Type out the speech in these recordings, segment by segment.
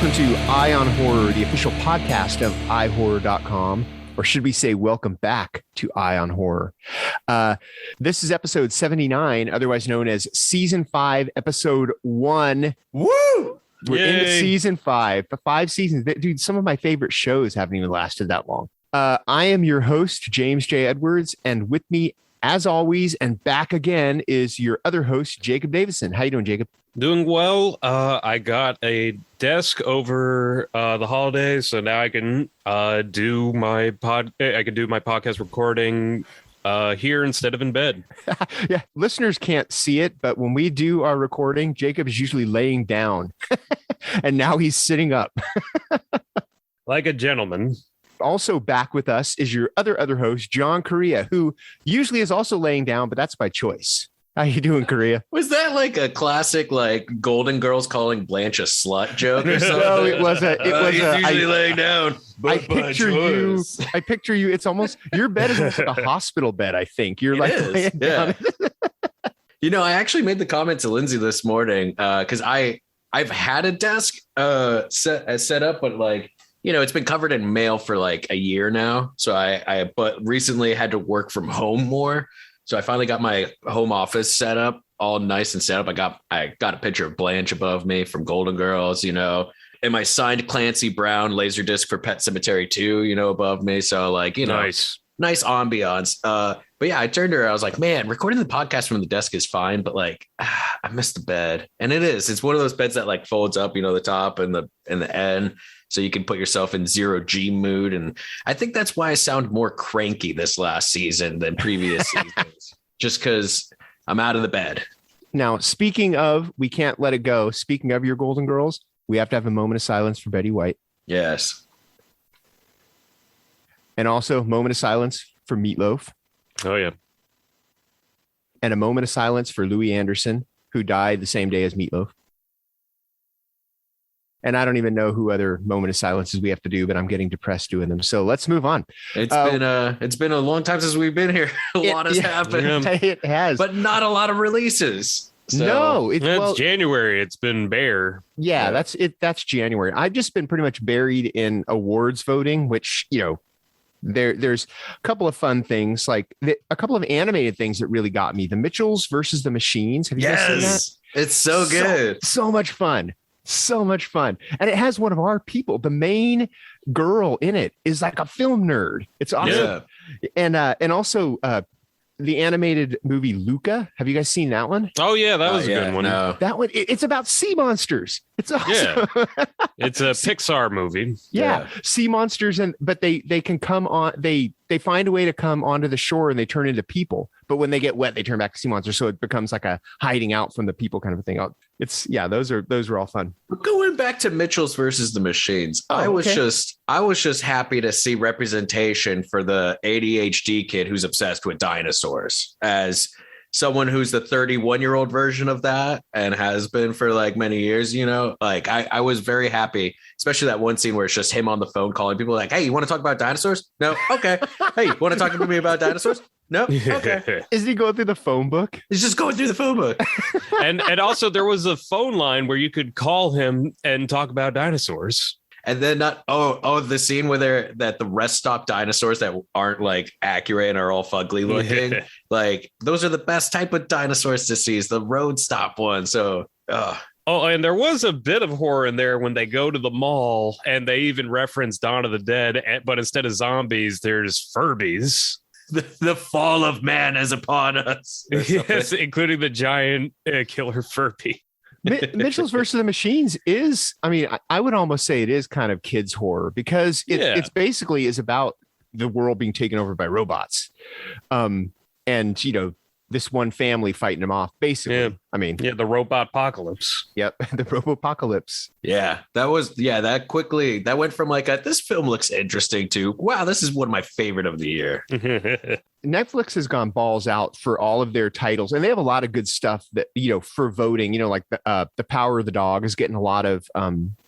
Welcome to Eye on Horror, the official podcast of iHorror.com, or should we say welcome back to Eye on Horror. This is episode 79, otherwise known as season 5, episode 1. Woo! We're into season 5. The 5 seasons. Dude, some of my favorite shows haven't even lasted that long. I am your host, James J. Edwards, and with me, as always, and back again, is your other host, Jacob Davison. How you doing, Jacob? Doing well. I got a desk over the holidays, so now I can do my podcast recording here instead of in bed. Yeah, listeners can't see it, but when we do our recording, Jacob is usually laying down, and now he's sitting up. Like a gentleman. Also back with us is your other host, John Correa, who usually is also laying down, but that's by choice. How you doing, Correa? Was that like a classic, like Golden Girls calling Blanche a slut joke or something? No, it was usually laying down. I picture you. It's almost, your bed is almost like a hospital bed, I think. You're laying down. You know, I actually made the comment to Lindsay this morning because I've had a desk set up, but like, you know, it's been covered in mail for like a year now. So but recently had to work from home more. So I finally got my home office set up, all nice and set up. I got a picture of Blanche above me from Golden Girls, you know, and my signed Clancy Brown Laserdisc for Pet Sematary 2, you know, above me. So like, you know, nice ambiance. But yeah, I turned to her. I was like, man, recording the podcast from the desk is fine, but like, I missed the bed. And it's one of those beds that like folds up, you know, the top and the end. So you can put yourself in 0G mood. And I think that's why I sound more cranky this last season than previous seasons, just because I'm out of the bed. Now, speaking of, we can't let it go. Speaking of your Golden Girls, we have to have a moment of silence for Betty White. Yes. And also moment of silence for Meatloaf. Oh, yeah. And a moment of silence for Louis Anderson, who died the same day as Meatloaf. And I don't even know who other moment of silences we have to do, but I'm getting depressed doing them. So let's move on. It's been a long time since we've been here. A lot has happened. It has, but not a lot of releases. So. No, it's January. It's been bare. Yeah, that's it. That's January. I've just been pretty much buried in awards voting, which, you know, there's a couple of fun things, like a couple of animated things that really got me. The Mitchells versus the Machines. Have you guys seen that? It's so good. So much fun. So much fun. And it has one of our people. The main girl in it is like a film nerd. It's awesome. Yeah. And also the animated movie Luca. Have you guys seen that one? Oh yeah, that was a good one. No. That one, it's about sea monsters. It's awesome. Yeah. It's a Pixar movie. Yeah. Sea monsters, but they can come on, they find a way to come onto the shore and they turn into people. But when they get wet, they turn back to sea monsters. So it becomes like a hiding out from the people kind of a thing. Those were all fun. Going back to Mitchells versus the Machines, I was just happy to see representation for the ADHD kid who's obsessed with dinosaurs as someone who's the 31-year-old version of that and has been for like many years, you know, like I was very happy, especially that one scene where it's just him on the phone calling people like, hey, you want to talk about dinosaurs? No. Okay. Hey, want to talk to me about dinosaurs? No. Okay. Isn't he going through the phone book? He's just going through the phone book. and also there was a phone line where you could call him and talk about dinosaurs. And then the scene where the rest stop dinosaurs that aren't like accurate and are all fugly looking, like those are the best type of dinosaurs to see, is the road stop one. So, Oh, and there was a bit of horror in there when they go to the mall and they even reference Dawn of the Dead, but instead of zombies, there's Furbies. The fall of man is upon us. Yes, including the giant killer Furby. Mitchells versus the Machines is, I mean, I would almost say it is kind of kids horror because it's basically is about the world being taken over by robots. And, you know, this one family fighting them off, basically. Yeah. I mean, the robot apocalypse. Yep. The robopocalypse. Yeah, that went from like this film looks interesting to, wow, this is one of my favorite of the year. Netflix has gone balls out for all of their titles, and they have a lot of good stuff that, you know, for voting, you know, like the Power of the Dog is getting a lot of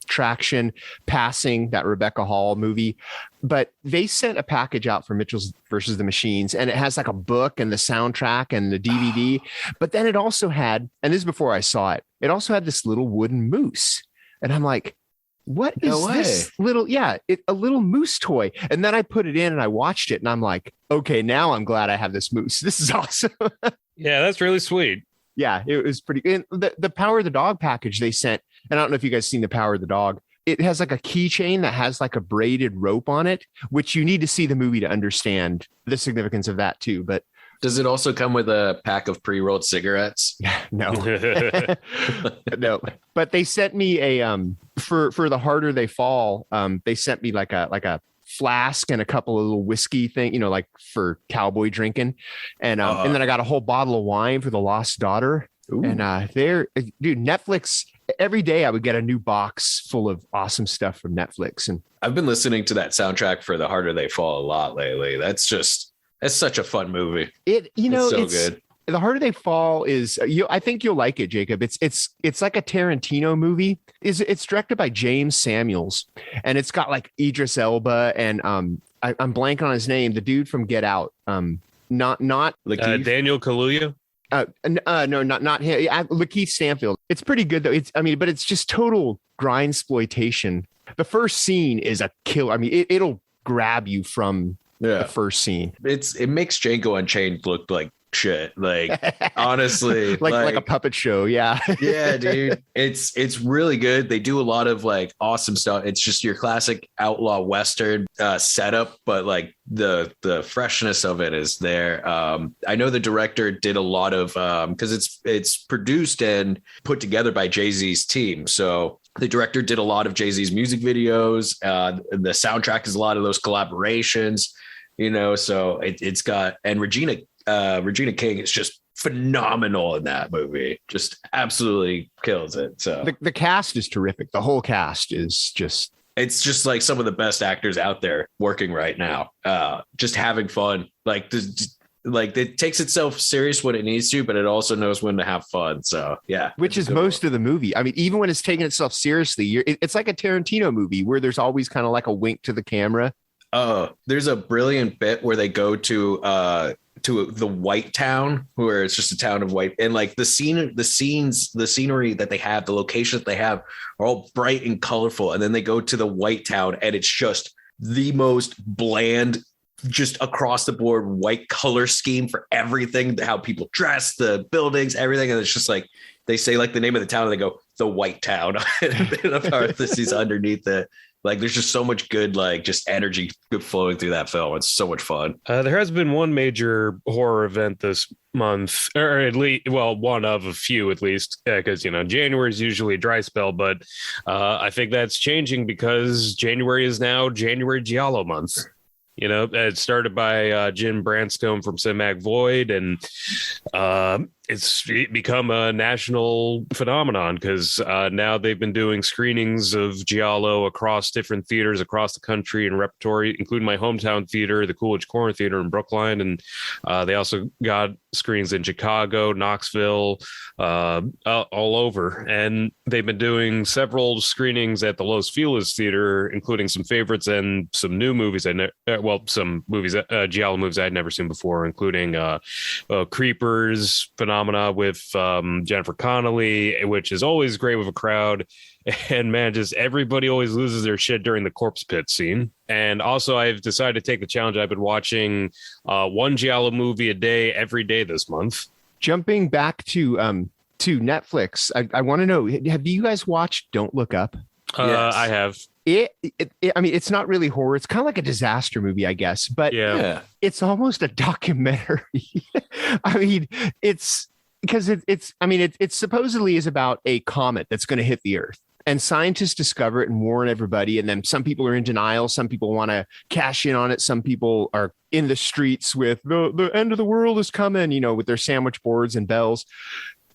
traction, Passing, that Rebecca Hall movie. But they sent a package out for Mitchells versus the Machines, and it has like a book and the soundtrack and the DVD. But then it also had, and this is before I saw it, it also had this little wooden moose. And I'm like, what No is this little, a little moose toy. And then I put it in and I watched it and I'm like, okay, now I'm glad I have this moose. This is awesome. Yeah, that's really sweet. Yeah, it was pretty good. The Power of the Dog package they sent, and I don't know if you guys seen the Power of the Dog. It has like a keychain that has like a braided rope on it, which you need to see the movie to understand the significance of that too. But Does it also come with a pack of pre-rolled cigarettes? no, no. But they sent me a for The Harder They Fall. They sent me like a flask and a couple of little whiskey thing, like for cowboy drinking, and then I got a whole bottle of wine for The Lost Daughter. Ooh. And dude, Netflix. Every day I would get a new box full of awesome stuff from Netflix. And I've been listening to that soundtrack for The Harder They Fall a lot lately. That's such a fun movie. It's so good. The Harder They Fall is, I think you'll like it, Jacob. It's like a Tarantino movie. It's directed by James Samuels, and it's got like Idris Elba and I'm blanking on his name, the dude from Get Out. Not Daniel Kaluuya. No, not him. Lakeith Stanfield. It's pretty good though. But it's just total grindsploitation. The first scene is a kill. I mean, it'll grab you from the first scene. It makes Django Unchained look like shit. Like honestly, like a puppet show. Yeah. Yeah, dude. It's really good. They do a lot of like awesome stuff. It's just your classic outlaw Western setup, but like the freshness of it is there. I know the director did a lot of because it's produced and put together by Jay-Z's team. So the director did a lot of Jay-Z's music videos. The soundtrack is a lot of those collaborations, so it's got, and Regina King is just phenomenal in that movie. Just absolutely kills it. So the cast is terrific. The whole cast is just, it's just like some of the best actors out there working right now. Just having fun. Like it takes itself serious when it needs to, but it also knows when to have fun. So yeah, which is most of the movie. I mean, even when it's taking itself seriously, it's like a Tarantino movie where there's always kind of like a wink to the camera. There's a brilliant bit where they go to the white town, where it's just a town of white, and like the scenery that they have, the locations they have are all bright and colorful, and then they go to the white town and it's just the most bland, just across the board white color scheme for everything, how people dress, the buildings, everything, and it's just like they say like the name of the town and they go the white town and a parentheses underneath it. Like there's just so much good, like just energy flowing through that film. It's so much fun. There has been one major horror event this month, or at least, well, one of a few at least, because January is usually a dry spell, but I think that's changing because January is now January Giallo month. It started by Jim Branscombe from Cinemac Void, and it's become a national phenomenon because now they've been doing screenings of Giallo across different theaters across the country and repertory, including my hometown theater, the Coolidge Corner Theater in Brookline. And they also got screens in Chicago, Knoxville, all over. And they've been doing several screenings at the Los Feliz Theater, including some favorites and some new movies. Some movies, Giallo movies I'd never seen before, including Creepers, Phenomena with Jennifer Connelly, which is always great with a crowd. And man, just everybody always loses their shit during the corpse pit scene. And also, I've decided to take the challenge. I've been watching one Giallo movie a day every day this month. Jumping back to Netflix, I want to know, have you guys watched Don't Look Up? Yes. I have. I mean, it's not really horror. It's kind of like a disaster movie, I guess, but it's almost a documentary. I mean, it's because it supposedly is about a comet that's going to hit the Earth, and scientists discover it and warn everybody. And then some people are in denial. Some people want to cash in on it. Some people are in the streets with the end of the world is coming, with their sandwich boards and bells.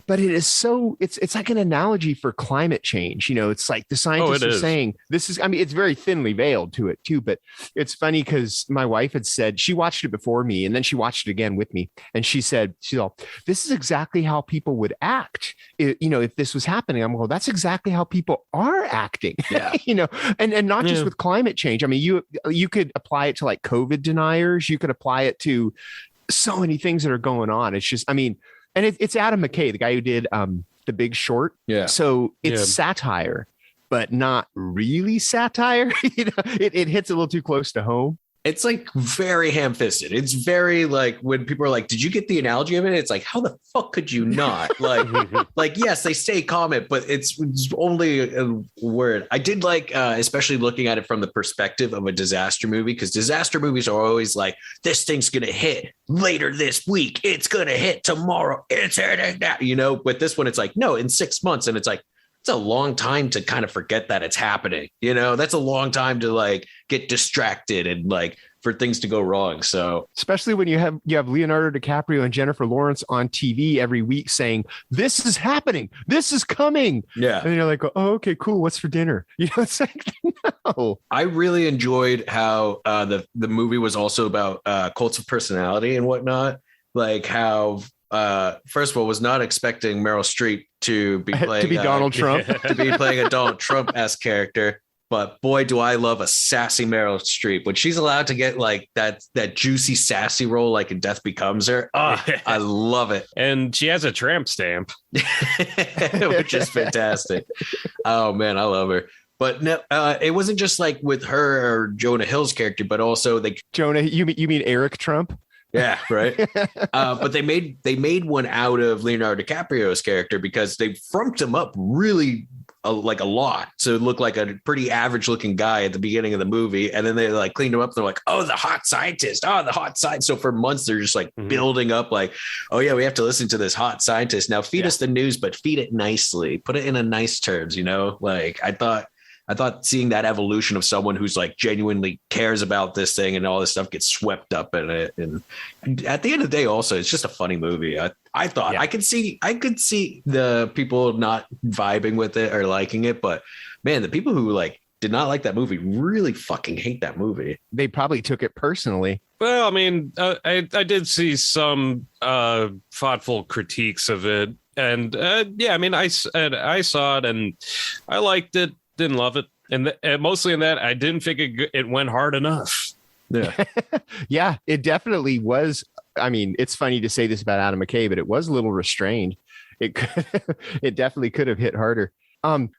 But it is it's like an analogy for climate change. It's like the scientists are saying this is, it's very thinly veiled to it too, but it's funny because my wife had said she watched it before me and then she watched it again with me. And she said, this is exactly how people would act. If this was happening, I'm going, that's exactly how people are acting, and not just with climate change. I mean, you could apply it to like COVID deniers. You could apply it to so many things that are going on. It's just, and it's Adam McKay, the guy who did The Big Short. Yeah. So it's satire. but not really satire. It hits a little too close to home. It's like very ham-fisted. It's very like when people are like, "Did you get the analogy of it?" It's like, how the fuck could you not? Like yes, they say comet, but it's only a word. I did like, especially looking at it from the perspective of a disaster movie, because disaster movies are always like, this thing's gonna hit later this week. It's gonna hit tomorrow. It's hitting now. With this one, it's like, no, in 6 months, and it's like, it's a long time to kind of forget that it's happening. That's a long time to like get distracted and like for things to go wrong. So especially when you have Leonardo DiCaprio and Jennifer Lawrence on TV every week saying, this is happening, this is coming. Yeah. And you're like, oh, okay, cool. What's for dinner? It's like, no. I really enjoyed how the movie was also about cults of personality and whatnot. Like how, first of all, was not expecting Meryl Streep to be playing Donald Trump, to be playing a Donald Trump-esque character. But boy, do I love a sassy Meryl Streep when she's allowed to get like that juicy, sassy role, like in Death Becomes Her. Oh, I love it. And she has a tramp stamp, which is fantastic. Oh man, I love her. But no, it wasn't just like with her or Jonah Hill's character, but also Jonah. You mean Eric Trump? Yeah, right. But they made one out of Leonardo DiCaprio's character because they frumped him up really a lot. So it looked like a pretty average looking guy at the beginning of the movie. And then they like cleaned him up. They're like, oh, the hot scientist. Oh, the hot scientist. So for months, they're just like building up like, oh yeah, we have to listen to this hot scientist. Now feed us the news, but feed it nicely. Put it in a nice terms, like I thought seeing that evolution of someone who's like genuinely cares about this thing and all this stuff gets swept up in it. And at the end of the day, also, it's just a funny movie. I thought I could see the people not vibing with it or liking it, but man, the people who like did not like that movie really fucking hate that movie. They probably took it personally. Well, I mean, I did see some thoughtful critiques of it. And I mean, I saw it and I liked it. Didn't love it. And mostly in that, I didn't think it went hard enough. Yeah. Yeah, it definitely was. I mean, it's funny to say this about Adam McKay, but it was a little restrained. It definitely could have hit harder.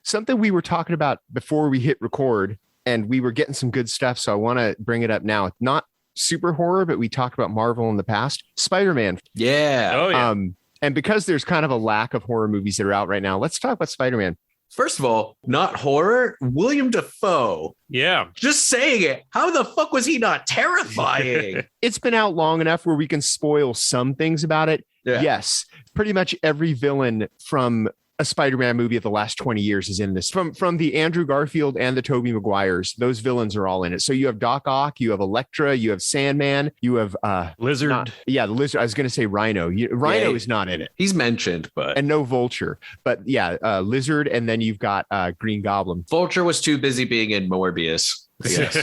Something we were talking about before we hit record, and we were getting some good stuff. So I want to bring it up now. Not super horror, but we talked about Marvel in the past. Spider-Man. Yeah. Oh, yeah. And because there's kind of a lack of horror movies that are out right now, let's talk about Spider-Man. First of all, not horror. William Dafoe. Yeah. Just saying it. How the fuck was he not terrifying? It's been out long enough where we can spoil some things about it. Yeah. Yes. Pretty much every villain from a Spider-Man movie of the last 20 years is in this. From the Andrew Garfield and the Tobey Maguires, those villains are all in it. So you have Doc Ock, you have Elektra, you have Sandman, you have Lizard. The Lizard. I was going to say Rhino. Rhino is not in it. He's mentioned, but and no Vulture. But yeah, Lizard, and then you've got Green Goblin. Vulture was too busy being in Morbius. Yes.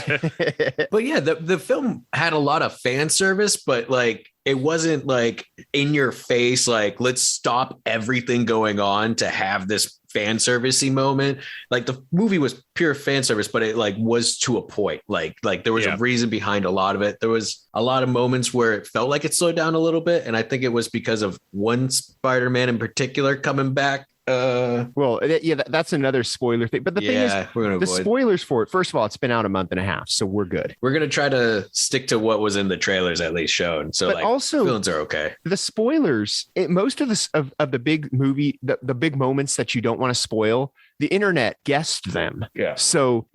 But yeah, the film had a lot of fan service, but like it wasn't like in your face, like let's stop everything going on to have this fan servicey moment. Like the movie was pure fan service, but it like was to a point. Like there was a reason behind a lot of it. There was a lot of moments where it felt like it slowed down a little bit, and I think it was because of one Spider-Man in particular coming back. That's another spoiler thing, but the thing is, we're gonna the spoilers for it, first of all, it's been out a month and a half, so we're good. We're gonna try to stick to what was in the trailers at least shown, so but like also villains are okay. The spoilers, most of the big movie, the big moments that you don't want to spoil, the internet guessed them. So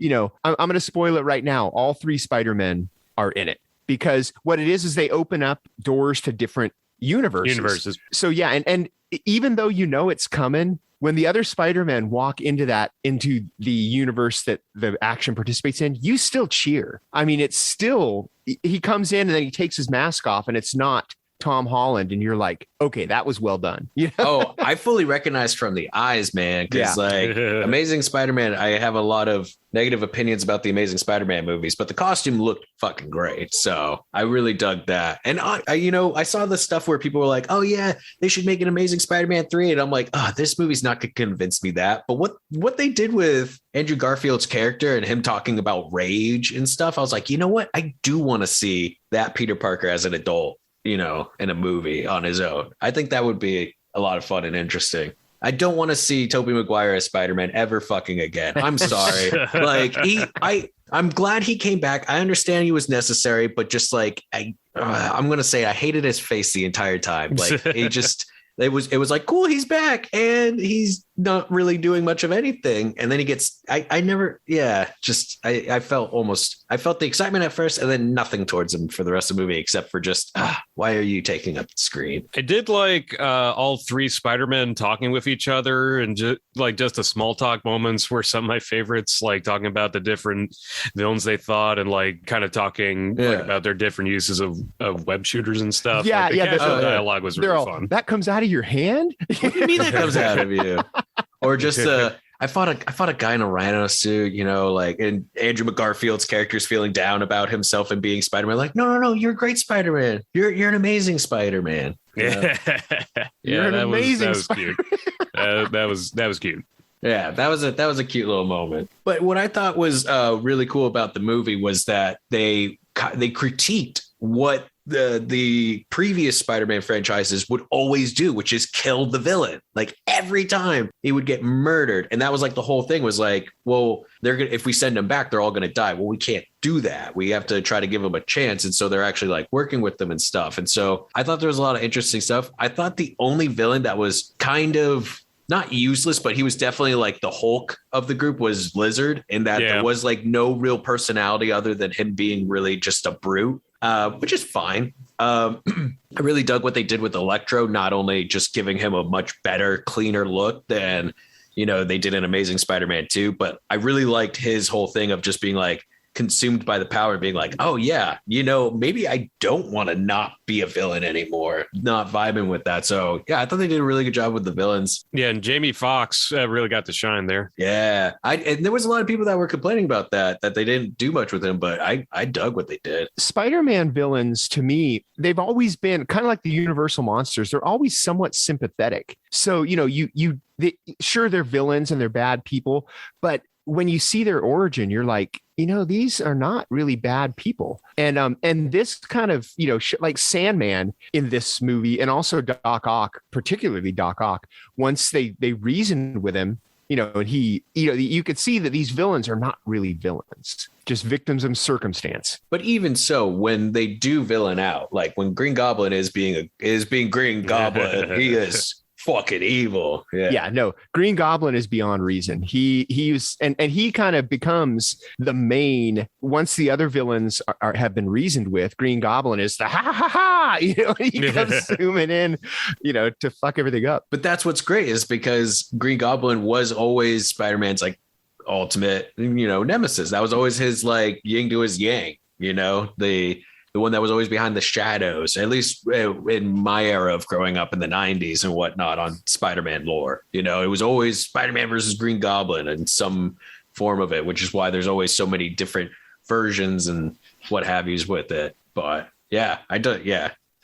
I'm gonna spoil it right now. All three Spider-Men are in it, because what it is they open up doors to different universes. So yeah, and even though it's coming, when the other Spider-Men walk into the universe that the action participates in, you still cheer. I mean, it's still, he comes in and then he takes his mask off and it's not Tom Holland, and you're like, okay, that was well done. Oh, I fully recognize from the eyes, man, because like Amazing Spider-Man, I have a lot of negative opinions about the Amazing Spider-Man movies, but the costume looked fucking great, so I really dug that. And I saw the stuff where people were like, oh yeah, they should make an Amazing Spider-Man 3, and I'm like, this movie's not gonna convince me that. But what they did with Andrew Garfield's character and him talking about rage and stuff, I was like, you know what, I do want to see that Peter Parker as an adult, in a movie on his own. I think that would be a lot of fun and interesting. I don't want to see Tobey Maguire as Spider-Man ever fucking again. I'm sorry. Like I'm glad he came back. I understand he was necessary, but just like I'm going to say I hated his face the entire time. Like it was like, cool, he's back and he's not really doing much of anything. And then he gets, I felt the excitement at first and then nothing towards him for the rest of the movie, except for just, why are you taking up the screen? I did like all three Spider-Men talking with each other and just the small talk moments were some of my favorites, like talking about the different villains they thought and like kind of talking like, about their different uses of web shooters and stuff. Yeah, like, the casual dialogue was really fun. That comes out of your hand? What do you mean that comes out of you? Or just I fought a guy in a rhino suit, you know, like, and Andrew McGarfield's character's feeling down about himself and being Spider-Man. Like, no, you're a great Spider-Man. You're an amazing Spider-Man. Yeah, You're an amazing. That was cute. That was cute. Yeah, that was a cute little moment. But what I thought was really cool about the movie was that they critiqued what the previous Spider-Man franchises would always do, which is kill the villain. Like every time he would get murdered. And that was like the whole thing was like, well, if we send them back, they're all going to die. Well, we can't do that. We have to try to give them a chance. And so they're actually like working with them and stuff. And so I thought there was a lot of interesting stuff. I thought the only villain that was kind of not useless, but he was definitely like the Hulk of the group was Lizard, in that there was like no real personality other than him being really just a brute. Which is fine. I really dug what they did with Electro, not only just giving him a much better, cleaner look than, you know, they did in Amazing Spider-Man 2, but I really liked his whole thing of just being like consumed by the power and being like, oh yeah, you know, maybe I don't want to not be a villain anymore, not vibing with that. So yeah, I thought they did a really good job with the villains. Yeah, and Jamie Foxx really got to shine there. Yeah, and there was a lot of people that were complaining about that they didn't do much with him, but I dug what they did. Spider-Man villains, to me, they've always been kind of like the Universal monsters. They're always somewhat sympathetic. So, you know, sure, they're villains and they're bad people, but when you see their origin, you're like, you know, these are not really bad people. And this kind of, you know, like Sandman in this movie, and also Doc Ock, particularly Doc Ock, once they reasoned with him, you know, and he, you know, you could see that these villains are not really villains, just victims of circumstance. But even so, when they do villain out, like when Green Goblin is being Green Goblin, he is fucking evil. Yeah, no, Green Goblin is beyond reason. He's and he kind of becomes the main once the other villains have been reasoned with. Green Goblin is the ha, you know, he comes zooming in, you know, to fuck everything up. But that's what's great, is because Green Goblin was always Spider-Man's like ultimate, you know, nemesis. That was always his like yin to his yang, you know, the one that was always behind the shadows, at least in my era of growing up in the 90s and whatnot on Spider-Man lore. You know, it was always Spider-Man versus Green Goblin in some form of it, which is why there's always so many different versions and what have yous with it. But yeah, this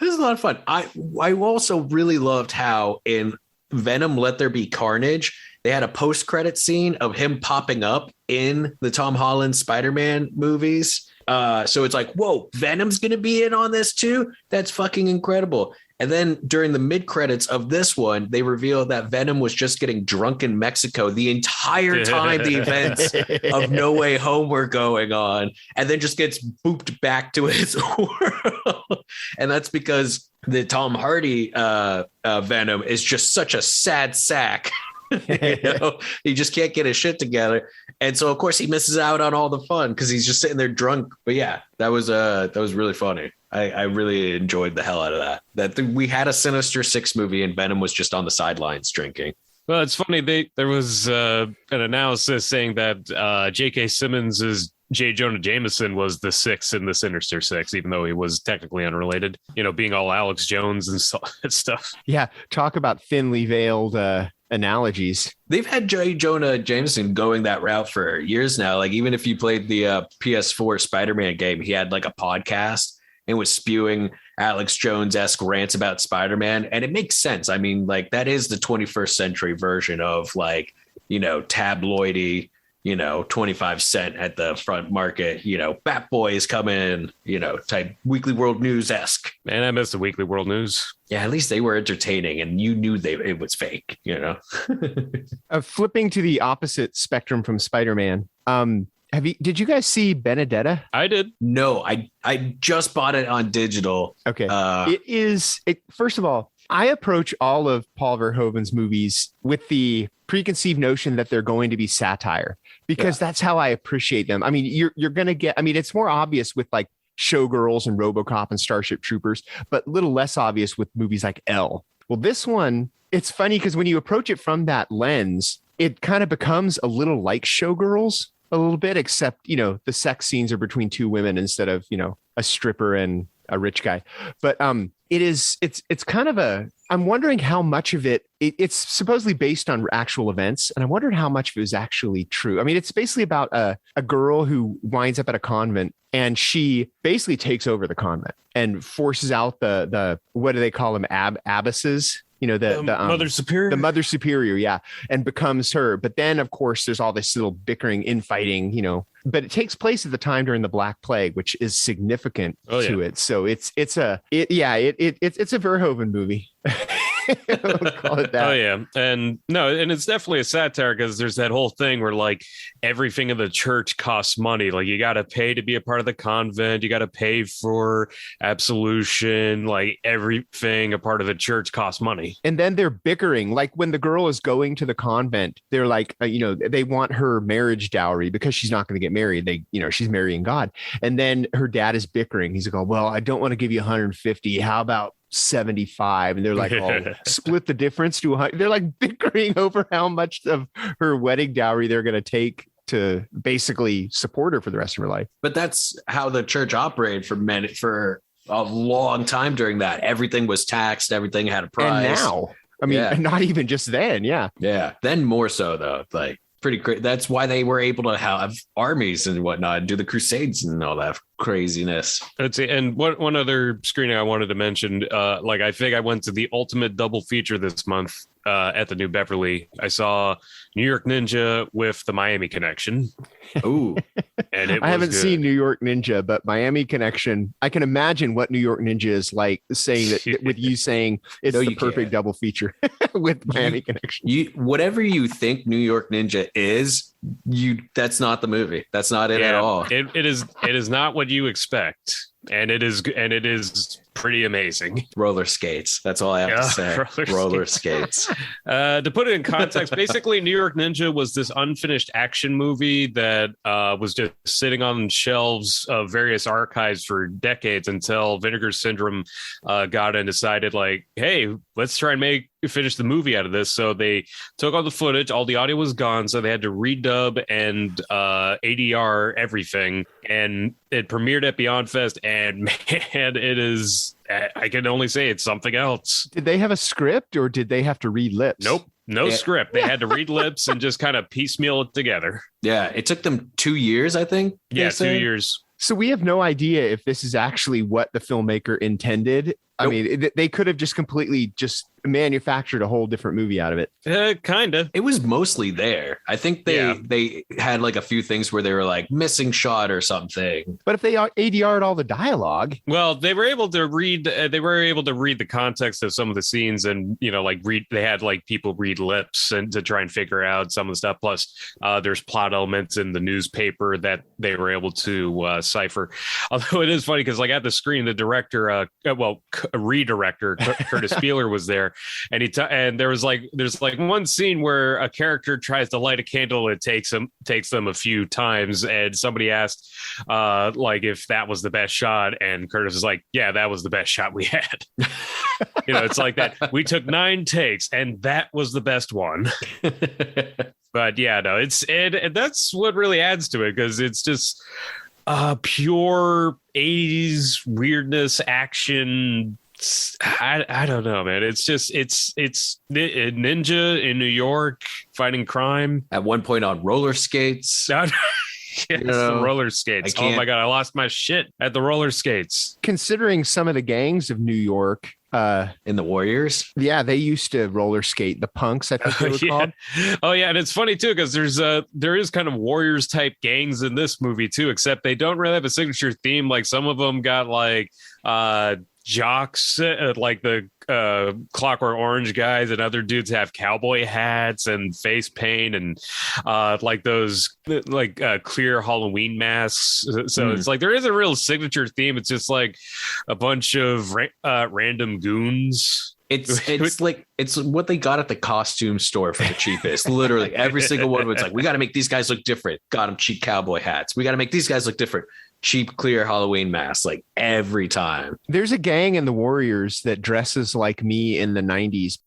is a lot of fun. I also really loved how in Venom Let There Be Carnage, they had a post-credit scene of him popping up in the Tom Holland Spider-Man movies. So it's like, whoa, Venom's going to be in on this too. That's fucking incredible. And then during the mid credits of this one, they revealed that Venom was just getting drunk in Mexico the entire time the events of No Way Home were going on, and then just gets booped back to his world. And that's because the Tom Hardy Venom is just such a sad sack. You know, he just can't get his shit together, and so of course he misses out on all the fun because he's just sitting there drunk. But yeah, that was really funny. I really enjoyed the hell out of that. We had a Sinister Six movie and Venom was just on the sidelines drinking. Well, it's funny. There was an analysis saying that J.K. Simmons' J. Jonah Jameson was the six in the Sinister Six, even though he was technically unrelated, you know, being all Alex Jones and stuff. Yeah. Talk about thinly veiled analogies. They've had J. Jonah Jameson going that route for years now. Like even if you played the PS4 Spider-Man game, he had like a podcast and was spewing Alex Jones-esque rants about Spider-Man. And it makes sense. I mean, like that is the 21st century version of like, you know, tabloidy 25 cent at the front market, Bat Boy is coming, type Weekly World News-esque. Man, I miss the Weekly World News. Yeah, at least they were entertaining and you knew it was fake, Flipping to the opposite spectrum from Spider-Man. Did you guys see Benedetta? I did. No, I just bought it on digital. Okay. First of all, I approach all of Paul Verhoeven's movies with the preconceived notion that they're going to be satire, because that's how I appreciate them. I mean, you're going to get, it's more obvious with like Showgirls and RoboCop and Starship Troopers, but a little less obvious with movies like Elle. Well, this one, it's funny because when you approach it from that lens, it kind of becomes a little like Showgirls a little bit, except, the sex scenes are between two women instead of, a stripper and a rich guy. But it's kind of I'm wondering how much of it's supposedly based on actual events, and I'm wondering how much of it is actually true. I mean, it's basically about a girl who winds up at a convent, and she basically takes over the convent and forces out the what do they call them, abbesses? The Mother Superior. The Mother Superior, yeah, and becomes her. But then, of course, there's all this little bickering, infighting, But it takes place at the time during the Black Plague, which is significant to it. So it's a Verhoeven movie. We'll call it that. Oh yeah, and it's definitely a satire, because there's that whole thing where like everything in the church costs money. Like you got to pay to be a part of the convent, you got to pay for absolution, like everything a part of the church costs money. And then they're bickering. Like when the girl is going to the convent, they're like, they want her marriage dowry because she's not going to get married. She's marrying God. And then her dad is bickering. He's like, oh, well, I don't want to give you 150. How about 75? And they're like, oh, split the difference to 100. They're like bickering over how much of her wedding dowry they're going to take to basically support her for the rest of her life. But that's how the church operated for a long time. During that, everything was taxed, everything had a price. And now, not even just then. Yeah. Then more so though, like pretty great. That's why they were able to have armies and whatnot, and do the Crusades and all that craziness. Let's see. And one other screening I wanted to mention, I think I went to the ultimate double feature this month at the New Beverly. I saw New York Ninja with the Miami Connection. Ooh. And I haven't seen New York Ninja, but Miami Connection, I can imagine what New York Ninja is like, saying that with you saying it's the perfect double feature with Miami Connection. Whatever you think New York Ninja is, that's not the movie. That's not it at all. It is not what you expect. And it is pretty amazing. Roller skates. That's all I have to say. Roller skates. To put it in context, basically New York Ninja was this unfinished action movie that was just sitting on shelves of various archives for decades, until Vinegar Syndrome got in and decided, like, hey, let's try and finish the movie out of this. So they took all the footage, all the audio was gone, so they had to redub and ADR everything, and it premiered at Beyond Fest, and man, it is, I can only say it's something else. Did they have a script, or did they have to read lips? Nope. No script. They had to read lips and just kind of piecemeal it together. Yeah, it took them 2 years, I think. Yeah, 2 years. So we have no idea if this is actually what the filmmaker intended. Nope. I mean, they could have just completely just manufactured a whole different movie out of it. Kind of. It was mostly there. I think they had like a few things where they were like missing shot or something. But if they ADR'd all the dialogue, well, they were able to read. They were able to read the context of some of the scenes, and they had like people read lips and to try and figure out some of the stuff. Plus, there's plot elements in the newspaper that they were able to cipher. Although it is funny because like at the screen, the director, a redirector, Curtis Spieler was there. And there's one scene where a character tries to light a candle. It takes them a few times, and somebody asked if that was the best shot, and Curtis is like, yeah, that was the best shot we had. It's like that. We took 9 takes, and that was the best one. But yeah, no, that's what really adds to it, because it's just pure 80s weirdness action. I don't know, man. It's ninja in New York fighting crime at one point on roller skates. Yes, the roller skates. Oh my god, I lost my shit at the roller skates. Considering some of the gangs of New York, In the Warriors. Yeah, they used to roller skate. The punks, I think they were called. Oh yeah, and it's funny too because there is kind of Warriors type gangs in this movie too, except they don't really have a signature theme. Like some of them got like jocks, like the Clockwork Orange guys, and other dudes have cowboy hats and face paint and like those like clear Halloween masks. So it's like there is a real signature theme. It's just like a bunch of random goons. It's like it's what they got at the costume store for the cheapest. Literally every single one was like, we got to make these guys look different. Got them cheap cowboy hats. We got to make these guys look different. Cheap, clear Halloween masks, like every time. There's a gang in the Warriors that dresses like me in the 90s.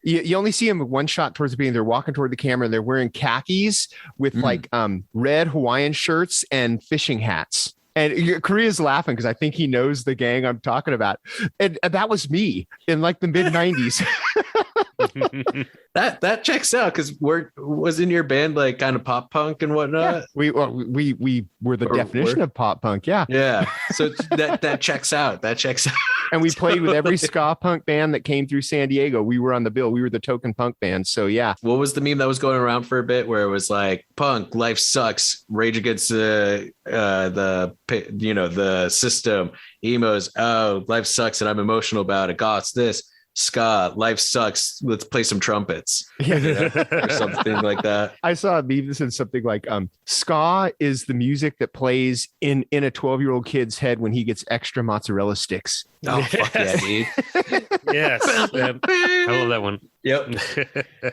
You only see them one shot towards the beginning. They're walking toward the camera and they're wearing khakis with like red Hawaiian shirts and fishing hats. And Korea's laughing because I think he knows the gang I'm talking about. And that was me in like the mid 90s. That checks out because wasn't your band like kind of pop punk and whatnot? Yeah, we were the definition of pop punk. Yeah. So that checks out. That checks out. And we played with every ska punk band that came through San Diego. We were on the bill. We were the token punk band. So yeah. What was the meme that was going around for a bit where it was like punk, life sucks, Rage Against the system, emos, oh, life sucks and I'm emotional about it. Goths, this. Ska, life sucks. Let's play some trumpets, or something like that. I saw a meme that said something like, ska is the music that plays in a 12-year-old kid's head when he gets extra mozzarella sticks. Oh, fuck yeah, dude. Yes. I love that one. Yep.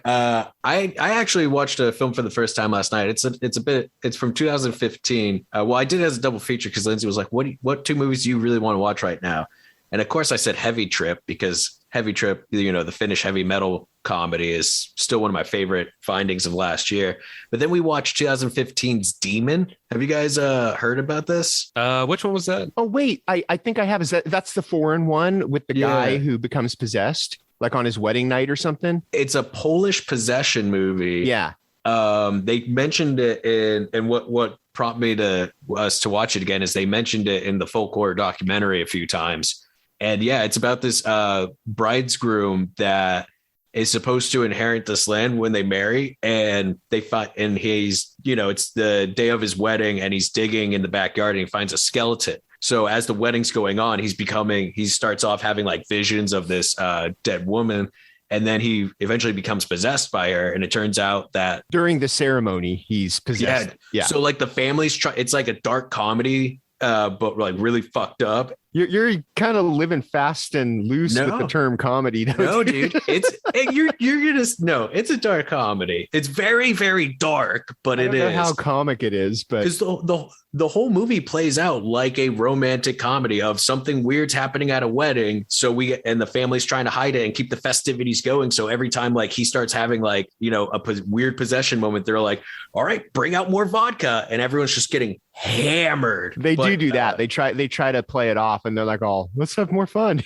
I actually watched a film for the first time last night. It's from 2015. Well, I did it as a double feature because Lindsay was like, what two movies do you really want to watch right now? And of course I said Heavy Trip because Heavy Trip, the Finnish heavy metal comedy, is still one of my favorite findings of last year. But then we watched 2015's Demon. Have you guys heard about this? Which one was that? Oh, wait, I think I have. That's the foreign one with the guy who becomes possessed, like on his wedding night or something? It's a Polish possession movie. Yeah. They mentioned it and what prompted me to us to watch it again is they mentioned it in the folk horror documentary a few times. And yeah, it's about this bridegroom that is supposed to inherit this land when they marry, and they find, and he's, it's the day of his wedding, and he's digging in the backyard and he finds a skeleton. So as the wedding's going on, he starts off having like visions of this dead woman, and then he eventually becomes possessed by her. And it turns out that during the ceremony, he's possessed. Yeah. So like the family's it's like a dark comedy, but like really fucked up. You're kind of living fast and loose with the term comedy. No, dude, it's it's a dark comedy. It's very, very dark, but I don't know how comic it is, but because the whole movie plays out like a romantic comedy of something weird's happening at a wedding. So and the family's trying to hide it and keep the festivities going. So every time like he starts having like, a weird possession moment, they're like, all right, bring out more vodka. And everyone's just getting hammered. They do that. They try to play it off and they're like, oh, let's have more fun.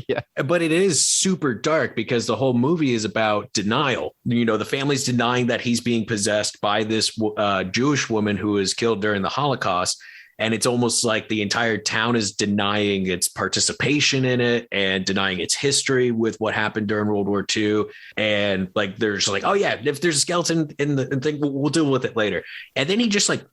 Yeah. But it is super dark because the whole movie is about denial. The family's denying that he's being possessed by this Jewish woman who was killed during the Holocaust. And it's almost like the entire town is denying its participation in it and denying its history with what happened during World War II. And like, they're just like, oh yeah, if there's a skeleton in the thing, we'll deal with it later. And then he just like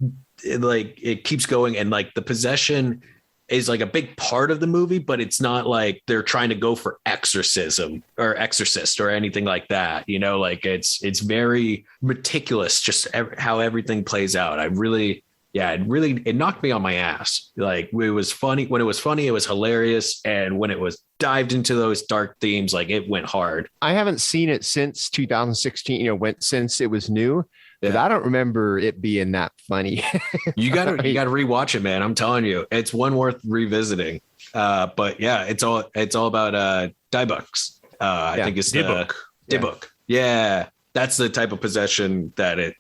it keeps going. And like the possession is like a big part of the movie, but it's not like they're trying to go for exorcism or exorcist or anything like that. Like it's very meticulous, just how everything plays out. It knocked me on my ass. Like it was funny when it was funny, it was hilarious. And when it was dived into those dark themes, like it went hard. I haven't seen it since 2016, since it was new. But I don't remember it being that funny. You gotta rewatch it, man. I'm telling you, it's one worth revisiting. But yeah, it's all about Dybucks. I think it's Dybbuk. Yeah, that's the type of possession that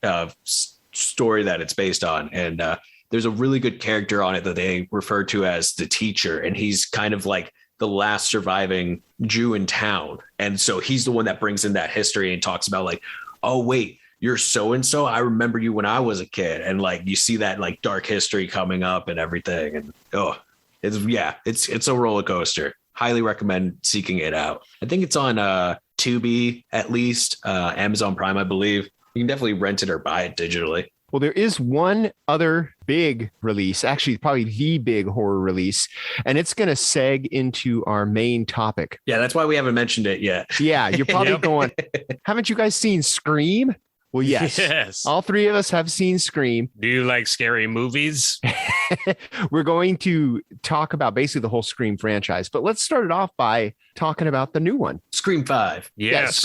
story that it's based on. And there's a really good character on it that they refer to as the teacher, and he's kind of like the last surviving Jew in town. And so he's the one that brings in that history and talks about like, oh wait, you're so-and-so. I remember you when I was a kid. And like, you see that like dark history coming up and everything. And it's a roller coaster. highly recommend seeking it out. I think it's on Tubi, at least Amazon Prime, I believe. You can definitely rent it or buy it digitally. Well, there is one other big release, actually probably the big horror release, and it's going to seg into our main topic. Yeah, that's why we haven't mentioned it yet. Yeah, you're probably going, haven't you guys seen Scream? Well, yes. Yes. All three of us have seen Scream. Do you like scary movies? We're going to talk about basically the whole Scream franchise, but let's start it off by talking about the new one. Scream 5. Yes.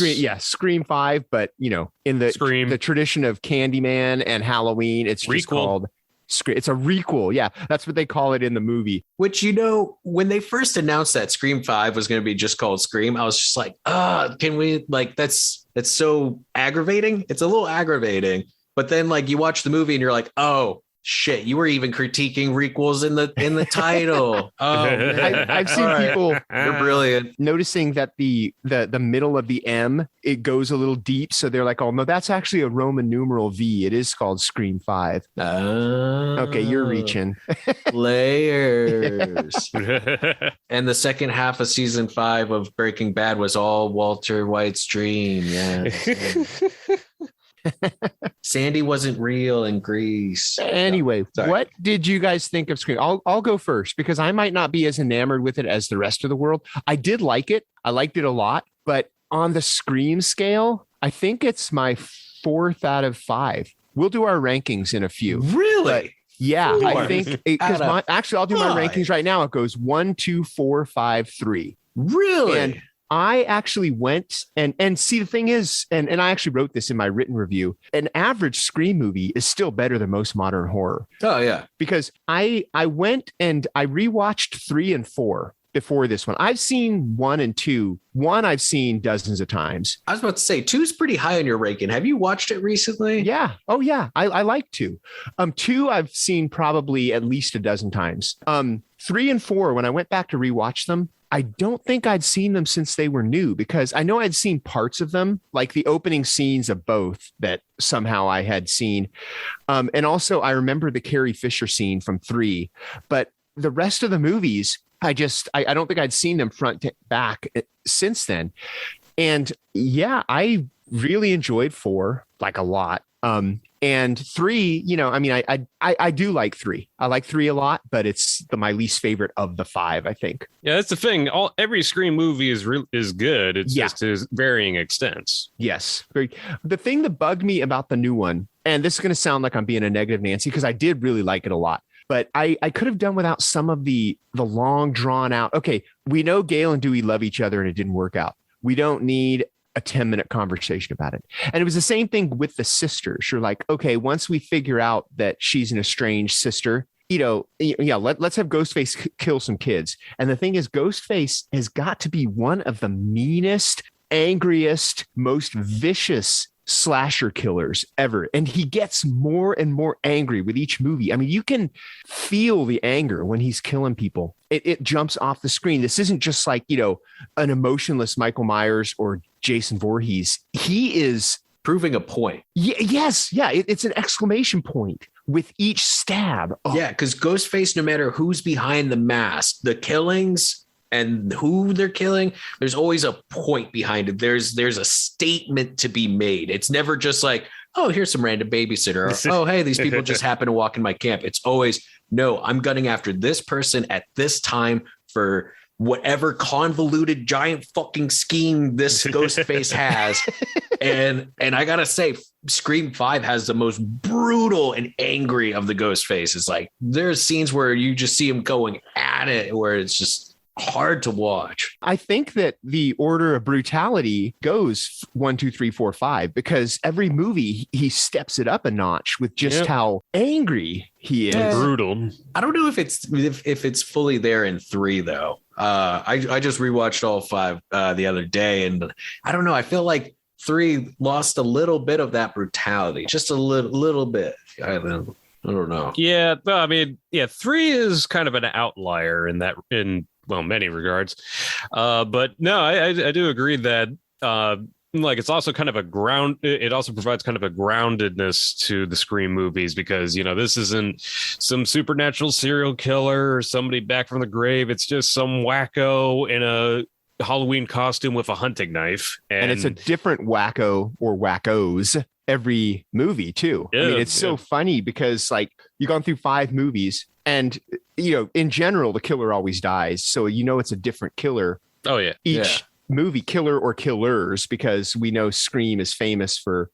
Scream 5, but in the Scream. the tradition of Candyman and Halloween, it's just called Scream. It's a requel. Yeah, that's what they call it in the movie. Which, when they first announced that Scream 5 was going to be just called Scream, I was just like, can we, that's so aggravating. It's a little aggravating. But then you watch the movie and you're like, oh, shit, you were even critiquing requels in the title. Oh, man. I've seen people You're brilliant. noticing that the middle of the M, it goes a little deep, so they're like, oh no, that's actually a Roman numeral V. It is called Scream 5. Okay, you're reaching. Layers. And the second half of season 5 of Breaking Bad was all Walter White's dream. Yes. Sandy wasn't real in Greece. Anyway, what did you guys think of Scream? I'll go first because I might not be as enamored with it as the rest of the world. I did like it. I liked it a lot, but on the Scream scale, I think it's my 4th out of 5. We'll do our rankings in a few. Really? Yeah, 4 I think because actually I'll do my rankings right now. It goes 1, 2, 4, 5, 3. Really? And I actually went and see, the thing is, and I actually wrote this in my written review, an average Scream movie is still better than most modern horror. Oh, yeah. Because I went and I rewatched 3 and 4 before this one. I've seen 1 and 2. 1 I've seen dozens of times. I was about to say 2 is pretty high on your ranking. Have you watched it recently? Yeah. Oh, yeah. I like 2. 2 I've seen probably at least a dozen times. 3 and 4, when I went back to rewatch them, I don't think I'd seen them since they were new, because I know I'd seen parts of them, like the opening scenes of both that somehow I had seen. And also I remember the Carrie Fisher scene from 3, but the rest of the movies, I don't think I'd seen them front to back since then. And yeah, I really enjoyed 4, like a lot. And 3, I do like 3. I like 3 a lot, but it's my least favorite of the 5, I think. Yeah, that's the thing. Every Scream movie is good. It's just to varying extents. Yes. The thing that bugged me about the new one, and this is going to sound like I'm being a negative Nancy, because I did really like it a lot, but I could have done without some of the long drawn out. Okay, we know Gail and Dewey love each other and it didn't work out. We don't need a 10-minute conversation about it. And it was the same thing with the sisters. You're like, okay, once we figure out that she's an estranged sister, let's have Ghostface kill some kids. And the thing is, Ghostface has got to be one of the meanest, angriest, most vicious slasher killers ever. And he gets more and more angry with each movie. I mean, you can feel the anger when he's killing people. It jumps off the screen. This isn't just like, an emotionless Michael Myers or Jason Voorhees. He is proving a point. Yes. Yeah. It's an exclamation point with each stab. Oh. Yeah. Because Ghostface, no matter who's behind the mask, the killings and who they're killing, there's always a point behind it. There's a statement to be made. It's never just like, oh, here's some random babysitter. Or, oh, hey, these people just happen to walk in my camp. It's always, no, I'm gunning after this person at this time for whatever convoluted giant fucking scheme this Ghostface has. And I gotta say, Scream 5 has the most brutal and angry of the Ghostface. It's like there's scenes where you just see him going at it, where it's just hard to watch. I think that the order of brutality goes 1, 2, 3, 4, 5, because every movie he steps it up a notch with just how angry he is. Brutal. I don't know if it's fully there in 3 though. I just rewatched all 5 the other day, and I don't know. I feel like 3 lost a little bit of that brutality, just a little bit. I don't know. Yeah, I mean, 3 is kind of an outlier in many regards. But no, I do agree that like it's also kind of a ground. It also provides kind of a groundedness to the Scream movies because this isn't some supernatural serial killer or somebody back from the grave. It's just some wacko in a Halloween costume with a hunting knife, and it's a different wacko or wackos every movie too. Yeah, I mean, it's so funny because like you've gone through 5 movies, and in general, the killer always dies, so it's a different killer. Oh yeah, each movie, killer or killers, because we know Scream is famous for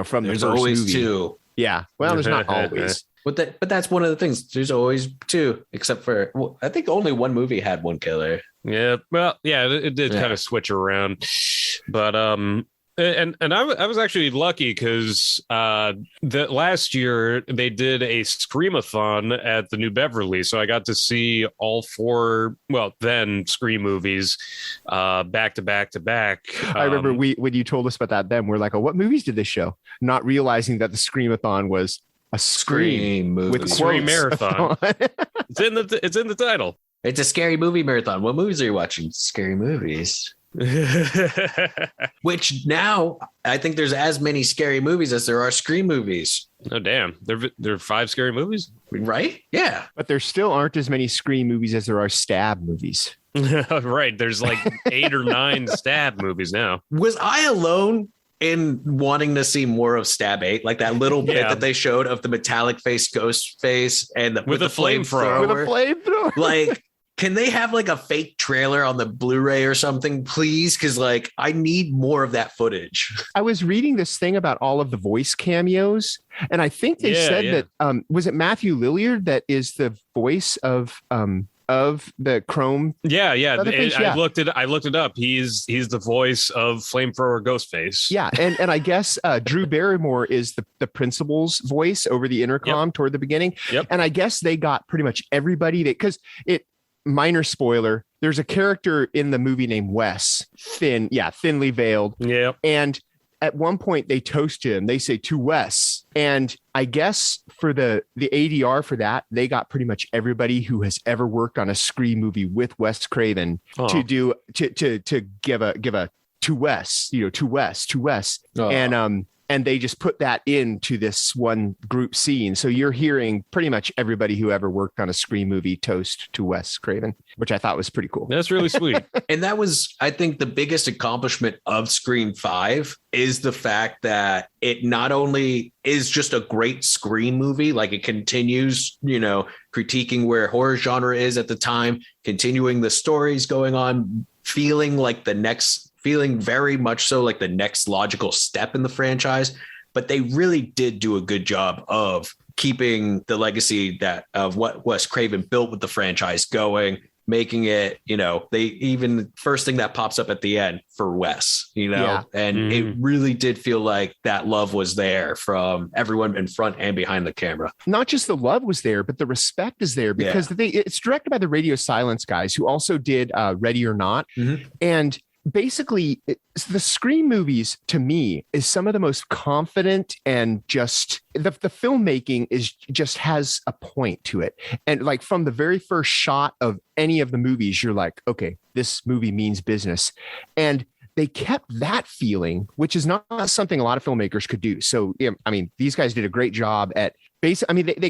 from there's the first always movie. 2. Yeah, well, there's not always. But that's one of the things. There's always 2, except for I think only one movie had one killer. Yeah, well, yeah, it did kind of switch around, but and I was actually lucky because that last year they did a Screamathon at the New Beverly, so I got to see all 4 then Scream movies back to back to back. I remember when you told us about that, then we're like, oh, what movies did they show? Not realizing that the Screamathon was a Scream movie with Scream marathon. It's in the title. It's a scary movie marathon. What movies are you watching? Scary movies. Which now I think there's as many scary movies as there are Scream movies. Oh damn! There are 5 scary movies, right? Yeah, but there still aren't as many Scream movies as there are Stab movies. Right? There's like 8 or 9 Stab movies now. Was I alone in wanting to see more of Stab 8, like that little bit that they showed of the metallic face ghost face and with the flamethrower? With a flamethrower, like. Can they have like a fake trailer on the Blu-ray or something, please? Because like I need more of that footage. I was reading this thing about all of the voice cameos, and I think they said that was it Matthew Lillard that is the voice of the Chrome? Yeah. I looked it up. He's the voice of Flamethrower Ghostface. Yeah, and I guess Drew Barrymore is the principal's voice over the intercom toward the beginning. Yep. And I guess they got pretty much everybody because it. Minor spoiler, there's a character in the movie named Wes, thinly veiled. Yeah. And at one point they toast him. They say to Wes. And I guess for the ADR for that, they got pretty much everybody who has ever worked on a Scream movie with Wes Craven to give a to Wes, to Wes. And they just put that into this one group scene. So you're hearing pretty much everybody who ever worked on a Scream movie toast to Wes Craven, which I thought was pretty cool. That's really sweet. And that was, I think, the biggest accomplishment of Scream 5 is the fact that it not only is just a great Scream movie, like it continues, critiquing where horror genre is at the time, continuing the stories going on, feeling very much so like the next logical step in the franchise. But they really did do a good job of keeping the legacy of what Wes Craven built with the franchise going, making it, they even first thing that pops up at the end for Wes, and it really did feel like that love was there from everyone in front and behind the camera. Not just the love was there, but the respect is there because it's directed by the Radio Silence guys who also did Ready or Not. Mm-hmm. And basically, the Scream movies to me is some of the most confident and just the filmmaking has a point to it. And like from the very first shot of any of the movies, you're like, okay, this movie means business. And they kept that feeling, which is not something a lot of filmmakers could do. So, I mean, these guys did a great job at they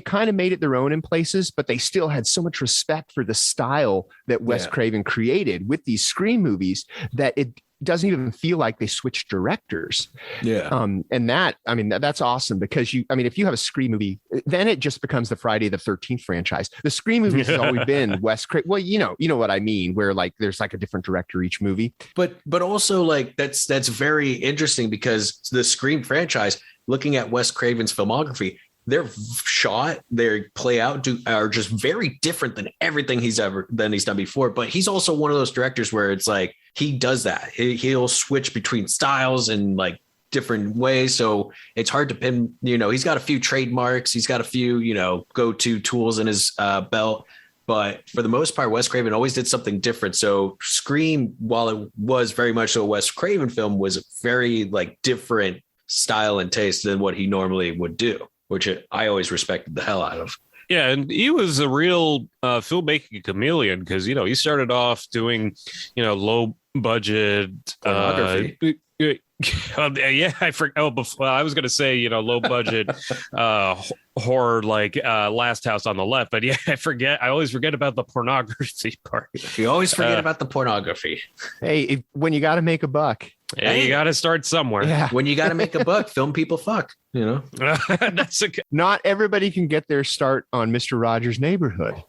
kind of made it their own in places, but they still had so much respect for the style that Wes Craven created with these Scream movies that it doesn't even feel like they switched directors. Yeah. And that's awesome because if you have a Scream movie, then it just becomes the Friday the 13th franchise. The Scream movies has always been Wes Craven. Well, you know what I mean, where like there's like a different director each movie. But also like that's very interesting because the Scream franchise, looking at Wes Craven's filmography, their shot, their play out are just very different than everything he's done before. But he's also one of those directors where it's like he does that. He'll switch between styles and like different ways. So it's hard to pin, he's got a few trademarks. He's got a few, go-to tools in his belt. But for the most part, Wes Craven always did something different. So Scream, while it was very much a Wes Craven film, was a very like different style and taste than what he normally would do, which I always respected the hell out of. Yeah, and he was a real filmmaking chameleon because, he started off doing, low budget Yeah, I forgot. Oh, before, I was going to say, low budget horror like Last House on the Left, but yeah, I always forget about the pornography part. You always forget about the pornography. Hey, when you got to make a buck, you got to start somewhere. Yeah. When you got to make a buck, film people fuck. Not everybody can get their start on Mr. Rogers' Neighborhood.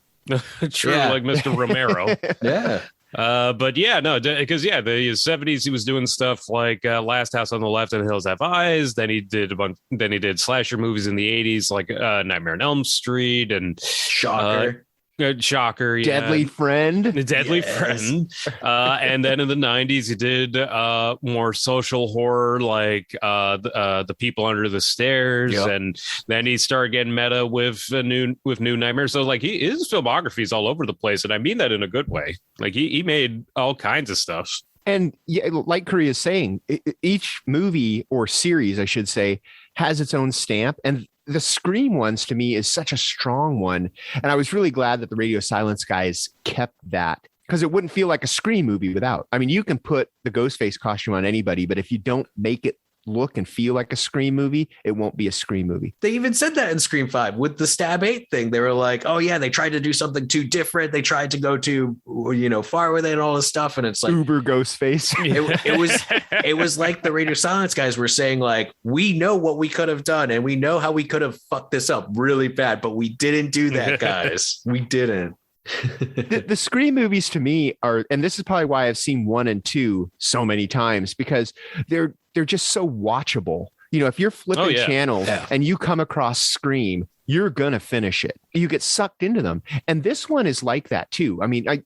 True, like Mr. Romero. Yeah. But yeah, no, because the 70s he was doing stuff like Last House on the Left and Hills Have Eyes. Then he did slasher movies in the 80s like Nightmare on Elm Street and Shocker. Shocker, yeah. Deadly Friend. The Deadly Friend. And then in the 90s, he did more social horror like the People Under the Stairs. Yep. And then he started getting meta with New Nightmares. So like his filmography is all over the place. And I mean that in a good way. Like he made all kinds of stuff. And yeah, like Korea is saying, each movie or series, I should say, has its own stamp. And the Scream ones to me is such a strong one. And I was really glad that the Radio Silence guys kept that because it wouldn't feel like a Scream movie without. I mean, you can put the Ghostface costume on anybody, but if you don't make it look and feel like a Scream movie, it won't be a Scream movie. They even said that in Scream 5 with the Stab 8 thing. They were like, oh yeah, they tried to do something too different. They tried to go too, far with it and all this stuff. And it's like Uber Ghostface. it was like the Radio Silence guys were saying, like, we know what we could have done and we know how we could have fucked this up really bad, but we didn't do that, guys. We didn't. The Scream movies to me are, and this is probably why I've seen 1 and 2 so many times, because they're just so watchable. If you're flipping channels and you come across Scream, you're gonna finish it. You get sucked into them, and this one is like that too. I mean, I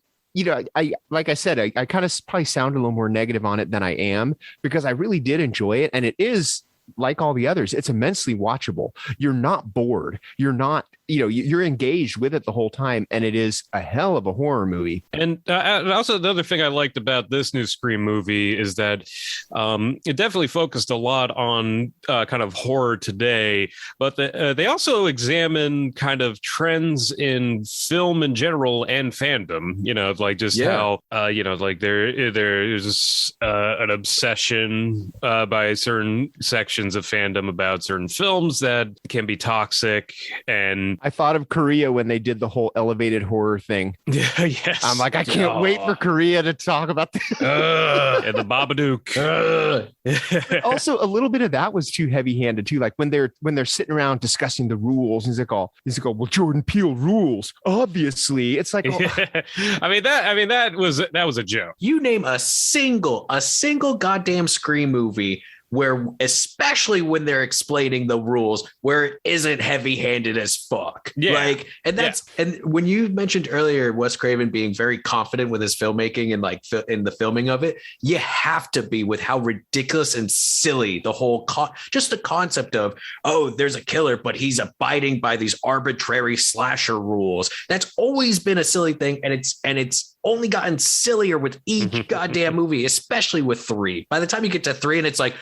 like I said, I kind of probably sound a little more negative on it than I am because I really did enjoy it, and it is like all the others. It's immensely watchable. You're not bored. You're not. You're engaged with it the whole time, and it is a hell of a horror movie. And also the other thing I liked about this new Scream movie is that it definitely focused a lot on kind of horror today, but they also examine kind of trends in film in general and fandom. Like just how like there's an obsession by certain sections of fandom about certain films that can be toxic. And I thought of Korea when they did the whole elevated horror thing. Yes. I'm like, I can't wait for Korea to talk about this. And the Babadook. Also, a little bit of that was too heavy-handed too. Like when they're sitting around discussing the rules, and he's like, well, Jordan Peele rules, obviously. It's like, I mean that was a joke. You name a single goddamn Scream movie where, especially when they're explaining the rules, where it isn't heavy-handed as fuck. Yeah. And when you mentioned earlier Wes Craven being very confident with his filmmaking and like in the filming of it, you have to be with how ridiculous and silly the whole just the concept of, oh, there's a killer, but he's abiding by these arbitrary slasher rules. That's always been a silly thing, and it's only gotten sillier with each goddamn movie, especially with 3. By the time you get to 3 and it's like,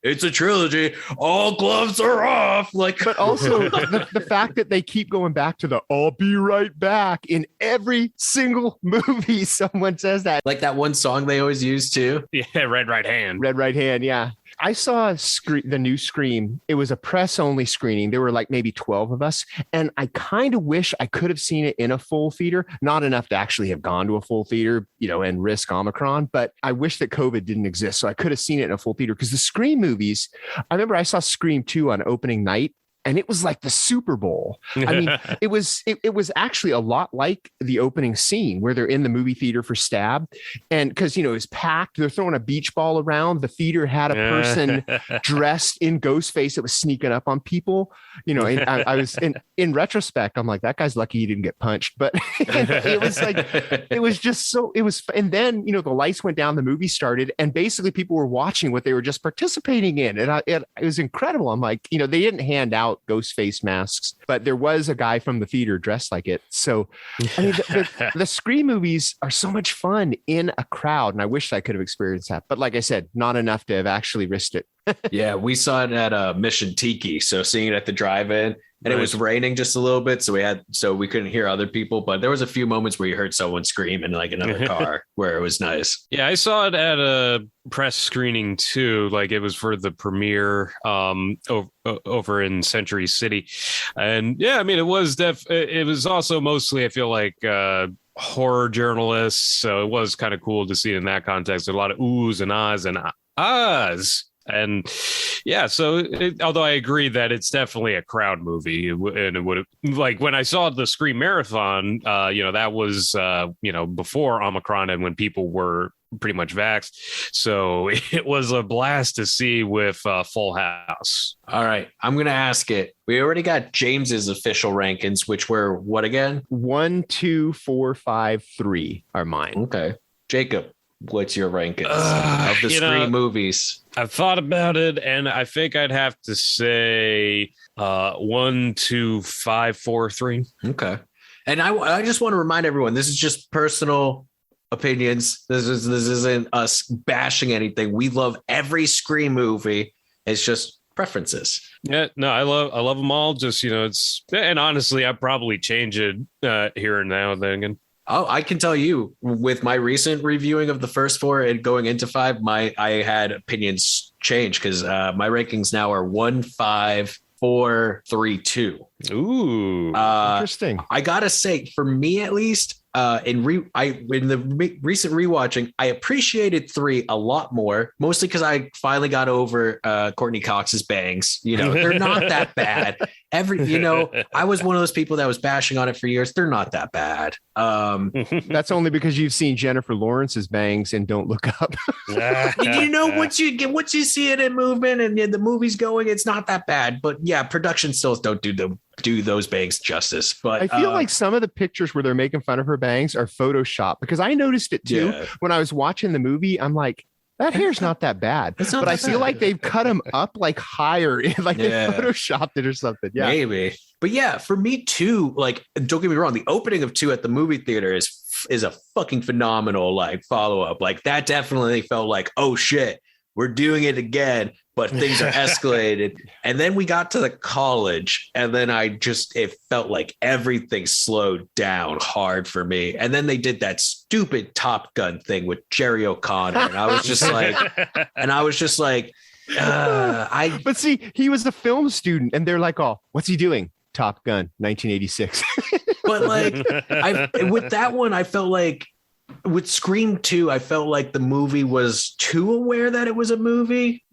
it's a trilogy, all gloves are off. But also the fact that they keep going back to the I'll be right back in every single movie. Someone says that. Like that one song they always use too. Yeah, Red Right Hand. Red Right Hand, yeah. I saw the new Scream. It was a press-only screening. There were like maybe 12 of us. And I kind of wish I could have seen it in a full theater. Not enough to actually have gone to a full theater, and risk Omicron. But I wish that COVID didn't exist. So I could have seen it in a full theater. Because the Scream movies, I remember I saw Scream 2 on opening night. And it was like the Super Bowl. I mean, it was actually a lot like the opening scene where they're in the movie theater for Stab. And because, it was packed, they're throwing a beach ball around. The theater had a person dressed in Ghostface that was sneaking up on people. And I was in retrospect, I'm like, that guy's lucky he didn't get punched. But it was like, it was just so, it was. And then, the lights went down, the movie started, and basically people were watching what they were just participating in. And it was incredible. I'm like, they didn't hand out Ghostface masks, but there was a guy from the theater dressed like it. So I mean, the Scream movies are so much fun in a crowd, and I wish I could have experienced that, but like I said, not enough to have actually risked it. Yeah, we saw it at Mission Tiki, so seeing it at the drive-in, and it was raining just a little bit, so we couldn't hear other people. But there was a few moments where you heard someone scream in like another car where it was nice. Yeah, I saw it at a press screening too. Like it was for the premiere over in Century City, and yeah, I mean it was it was also mostly, I feel like, horror journalists, so it was kind of cool to see it in that context. A lot of oohs and ahs and ahs. And yeah, so although I agree that it's definitely a crowd movie, and it would, like when I saw the Scream Marathon, that was before Omicron and when people were pretty much vaxxed, so it was a blast to see with Full House. All right, I'm gonna ask it. We already got James's official rankings, which were what again? 1, 2, 4, 5, 3 are mine. Okay, Jacob, what's your rankings of the Scream movies? I've thought about it, and I think I'd have to say 1, 2, 5, 4, 3. Okay, and I just want to remind everyone, this is just personal opinions. This isn't us bashing anything. We love every Scream movie. It's just preferences. Yeah, no, I love them all. Just it's, and honestly, I probably change it here and now and then again. Oh, I can tell you, with my recent reviewing of the first 4 and going into 5, I had opinions change because my rankings now are 1, 5, 4, 3, 2. Ooh, interesting. I gotta say, for me at least, in the recent rewatching, I appreciated 3 a lot more, mostly because I finally got over Courtney Cox's bangs. They're not that bad. I was one of those people that was bashing on it for years. They're not that bad. That's only because you've seen Jennifer Lawrence's bangs and Don't Look Up. Once you see it in movement and the movie's going, it's not that bad. But yeah, production stills don't do those bangs justice. But I feel like some of the pictures where they're making fun of her bangs are Photoshop, because I noticed it too. Yeah. When I was watching the movie, I'm like, that hair's not that bad. But I feel like they've cut them up like higher, like they Photoshopped it or something. Yeah, maybe. But yeah, for me too, like, don't get me wrong, the opening of 2 at the movie theater is a fucking phenomenal like follow-up. Like that definitely felt like, oh shit, we're doing it again, but things are escalated. And then we got to the college, and then it felt like everything slowed down hard for me. And then they did that stupid Top Gun thing with Jerry O'Connor. And I was just like, but see, he was a film student, and they're like, oh, what's he doing? Top Gun, 1986. But like, with that one, I felt like, with Scream 2, I felt like the movie was too aware that it was a movie,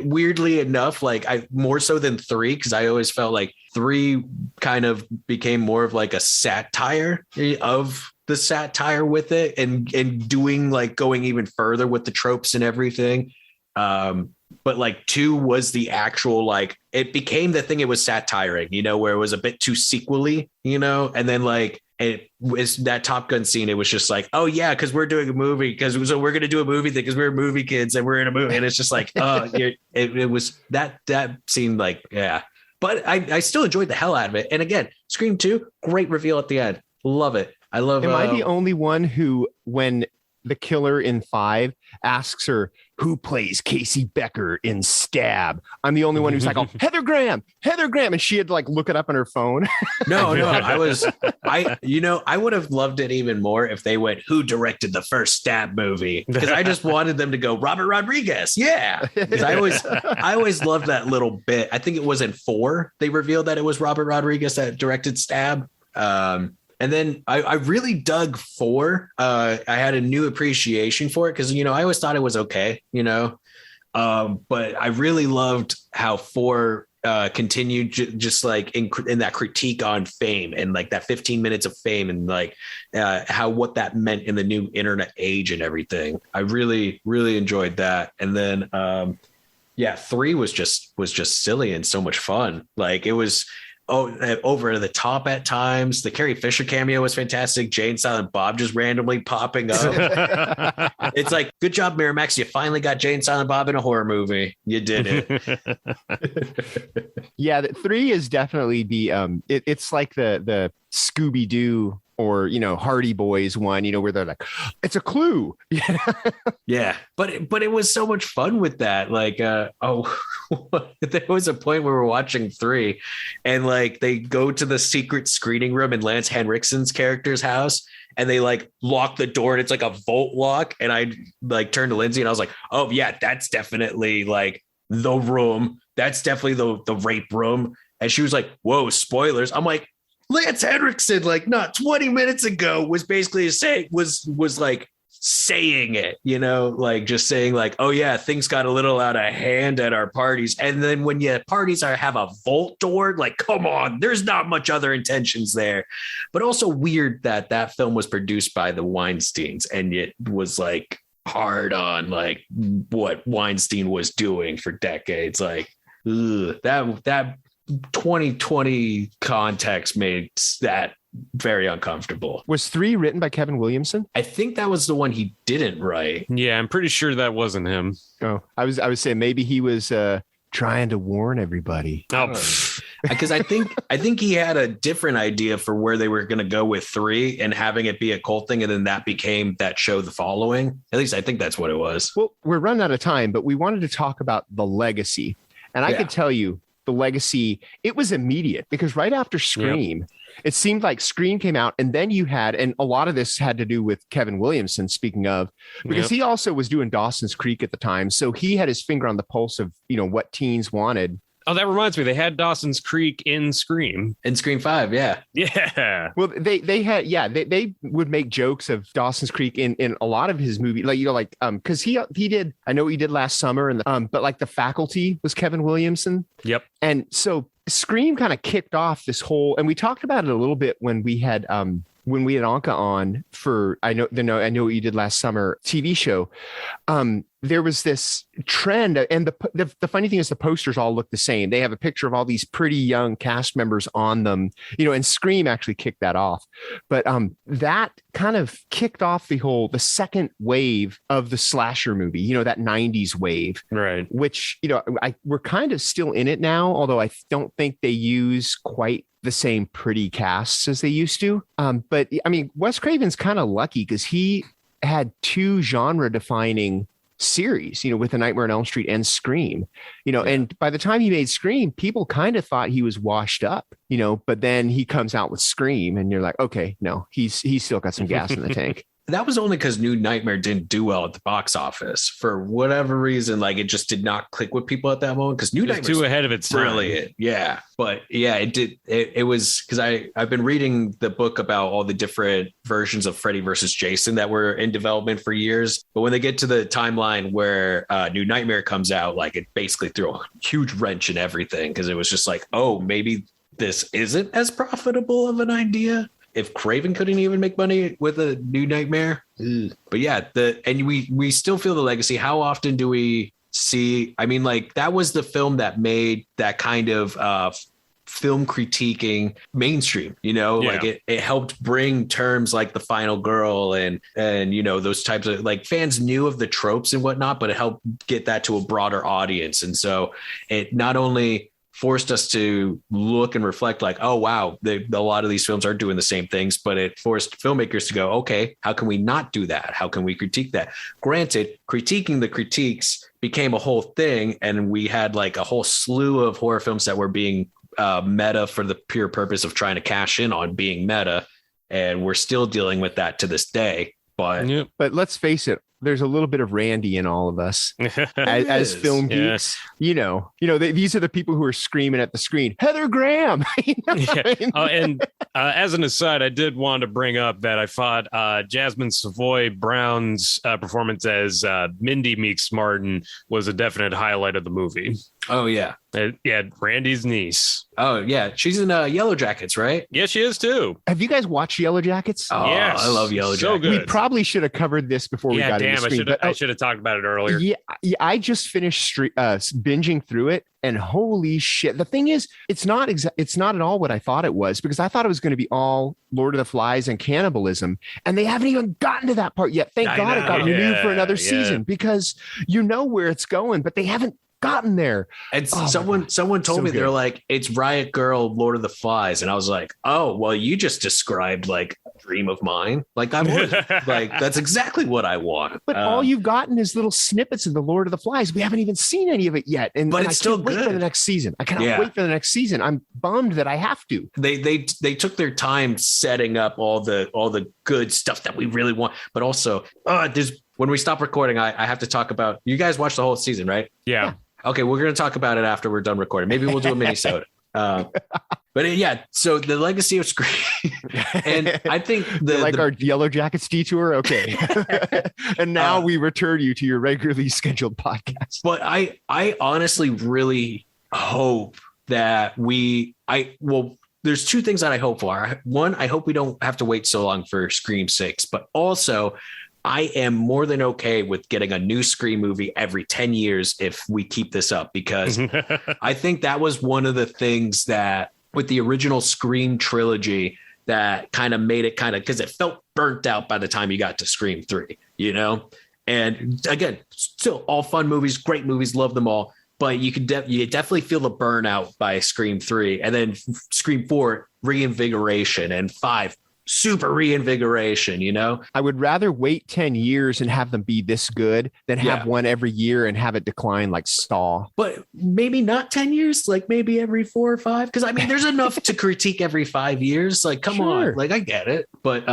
weirdly enough, like more so than 3, because I always felt like 3 kind of became more of like a satire of the satire with it, and doing like going even further with the tropes and everything. But like 2 was the actual, like, it became the thing it was satiring, where it was a bit too sequely, and then like, it was that Top Gun scene. It was just like, oh yeah, because we're doing a movie, so we're going to do a movie thing because we're movie kids and we're in a movie. And it's just like, it was that seemed like, yeah. But I still enjoyed the hell out of it. And again, Scream 2, great reveal at the end. Love it. I love. Am I the only one who, when the killer in 5 asks her who plays Casey Becker in Stab, I'm the only one who's like, oh, Heather Graham, and she had to like look it up on her phone. No, I would have loved it even more if they went, who directed the first Stab movie? Because I just wanted them to go Robert Rodriguez. Yeah. Because I always loved that little bit. I think it was in 4 they revealed that it was Robert Rodriguez that directed Stab. And then I really dug 4. I had a new appreciation for it because, I always thought it was okay, but I really loved how 4 continued just like in that critique on fame and like that 15 minutes of fame and like what that meant in the new internet age and everything. I really, really enjoyed that. And then, 3 was just silly and so much fun. Like it was over the top at times. The Carrie Fisher cameo was fantastic. Jay and Silent Bob just randomly popping up. It's like, good job, Miramax. You finally got Jay and Silent Bob in a horror movie. You did it. Yeah, 3 is definitely the it's like the Scooby-Doo or, Hardy Boys one, where they're like, it's a clue. Yeah. But it was so much fun with that. Like, there was a point where we're watching 3 and like they go to the secret screening room in Lance Henriksen's character's house and they like lock the door and it's like a vault lock. And I like turned to Lindsay and I was like, oh yeah, that's definitely like the room. That's definitely the rape room. And she was like, whoa, spoilers. I'm like, Lance Henriksen, like not 20 minutes ago was basically was like saying it, like just saying like, oh yeah, things got a little out of hand at our parties. And then when parties have a vault door, like, come on, there's not much other intentions there. But also weird that film was produced by the Weinsteins and it was like hard on like what Weinstein was doing for decades. Like, that 2020 context makes that very uncomfortable. Was 3 written by Kevin Williamson? I think that was the one he didn't write. Yeah, I'm pretty sure that wasn't him. Oh, I was saying maybe he was trying to warn everybody. Because I think he had a different idea for where they were going to go with 3 and having it be a cult thing, and then that became that show The Following. At least I think that's what it was. Well, we're running out of time, but we wanted to talk about The Legacy, and I could tell you. The Legacy, it was immediate because right after Scream, it seemed like Scream came out and then you had, and a lot of this had to do with Kevin Williamson, speaking of, because he also was doing Dawson's Creek at the time. So he had his finger on the pulse of, what teens wanted. Oh, that reminds me. They had Dawson's Creek in Scream. In Scream 5, yeah. Yeah. Well, they had, they would make jokes of Dawson's Creek in a lot of his movies. Like, because he did, I know he did Last Summer, and but like The Faculty was Kevin Williamson. Yep. And so Scream kind of kicked off this whole, and we talked about it a little bit when we had Anka on for I know what you did last summer TV show. There was this trend, and the funny thing is the posters all look the same. They have a picture of all these pretty young cast members on them, and Scream actually kicked that off. But that kind of kicked off the second wave of the slasher movie, that 90s wave. Right. Which, we're kind of still in it now, although I don't think they use quite the same pretty casts as they used to. But I mean, Wes Craven's kind of lucky because he had 2 genre defining series, with A Nightmare on Elm Street and Scream, and by the time he made Scream, people kind of thought he was washed up, but then he comes out with Scream and you're like, okay, no, he's still got some gas in the tank. That was only because New Nightmare didn't do well at the box office for whatever reason. Like it just did not click with people at that moment because New Nightmare too ahead of its brilliant. time. Yeah, but yeah, it did. It was because I've been reading the book about all the different versions of Freddy versus Jason that were in development for years. But when they get to the timeline where New Nightmare comes out, like it basically threw a huge wrench in everything because it was just like, oh, maybe this isn't as profitable of an idea. If Craven couldn't even make money with a New Nightmare. But yeah, we still feel The Legacy. How often do we see? I mean, like that was the film that made that kind of film critiquing mainstream, like it helped bring terms like The Final Girl and those types of, like, fans knew of the tropes and whatnot, but it helped get that to a broader audience. And so it not only forced us to look and reflect like, oh, wow, a lot of these films are doing the same things, but it forced filmmakers to go, okay, how can we not do that? How can we critique that? Granted, critiquing the critiques became a whole thing. And we had like a whole slew of horror films that were being meta for the pure purpose of trying to cash in on being meta. And we're still dealing with that to this day. But let's face it, there's a little bit of Randy in all of us as film geeks. These are the people who are screaming at the screen, Heather Graham. And as an aside, I did want to bring up that I thought Jasmine Savoy Brown's performance as Mindy Meeks Martin was a definite highlight of the movie. Oh, yeah. Randy's niece. Oh, yeah. She's in Yellow Jackets, right? Yeah, she is too. Have you guys watched Yellow Jackets? Oh, yes. I love Yellow Jackets. So good. We probably should have covered this before we got into Scream. I should have talked about it earlier. Yeah, I just finished binging through it, and holy shit. The thing is, it's not at all what I thought it was, because I thought it was going to be all Lord of the Flies and cannibalism, and they haven't even gotten to that part yet. Thank God it got renewed for another season, because you know where it's going, but they haven't gotten there. And Oh, someone told So me, good. they're like, it's Riot Girl, Lord of the Flies. And I was like, oh, well, you just described like a dream of mine. Like I would, like, that's exactly what I want. But all you've gotten is little snippets of the Lord of the Flies. We haven't even seen any of it yet. And But I it's still can't wait for good. the next season. I cannot Yeah. wait for the next season. I'm bummed that I have to. They took their time setting up all the good stuff that we really want. But also, when we stop recording, I have to talk about, you guys watched the whole season, right? Yeah. Okay, we're going to talk about it after we're done recording. Maybe we'll do a mini-sode. But yeah, so the legacy of Scream, and I think our Yellow Jackets detour. Okay. And now we return you to your regularly scheduled podcast. But I honestly really hope that there's two things that I hope for. One, I hope we don't have to wait so long for Scream 6, but also I am more than okay with getting a new Scream movie every 10 years if we keep this up, because I think that was one of the things that with the original Scream trilogy that kind of made it because it felt burnt out by the time you got to Scream 3, you know? And again, still all fun movies, great movies, love them all. But you could you definitely feel the burnout by Scream 3, and then Scream 4, reinvigoration, and 5, super reinvigoration, you know? I would rather wait 10 years and have them be this good than have one every year and have it decline like Saw. But maybe not 10 years, like maybe every 4 or 5. Because I mean, there's enough to critique every 5 years. Like, come on, like I get it. But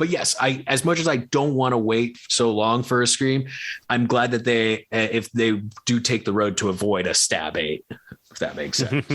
yes, as much as I don't want to wait so long for a Scream, I'm glad that they, if they do take the road to avoid a stab 8, if that makes sense.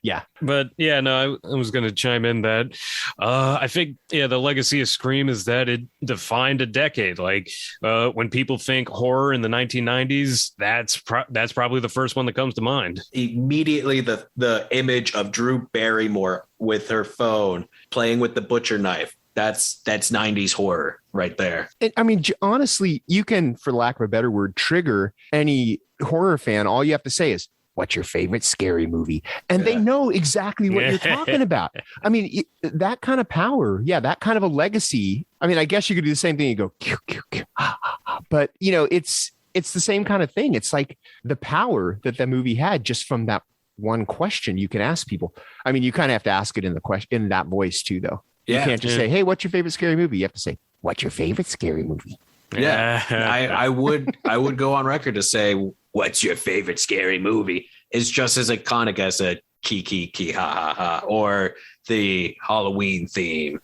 Yeah. But yeah, no, I was going to chime in that I think, the legacy of Scream is that it defined a decade. Like when people think horror in the 1990s, that's probably the first one that comes to mind. Immediately, the image of Drew Barrymore with her phone playing with the butcher knife. That's 90s horror right there. And, I mean, honestly, you can, for lack of a better word, trigger any horror fan. All you have to say is, what's your favorite scary movie? And they know exactly what you're talking about. I mean, that kind of power. Yeah, that kind of a legacy. I mean, I guess you could do the same thing. You go, "Pew, pew, pew, ah, ah, ah." But, it's the same kind of thing. It's like the power that the movie had just from that one question you can ask people. I mean, you kind of have to ask it in the question, in that voice too, though. You can't just say, hey, what's your favorite scary movie? You have to say, what's your favorite scary movie? Yeah, I would go on record to say, what's your favorite scary movie? Is just as iconic as a key ha ha ha, or the Halloween theme,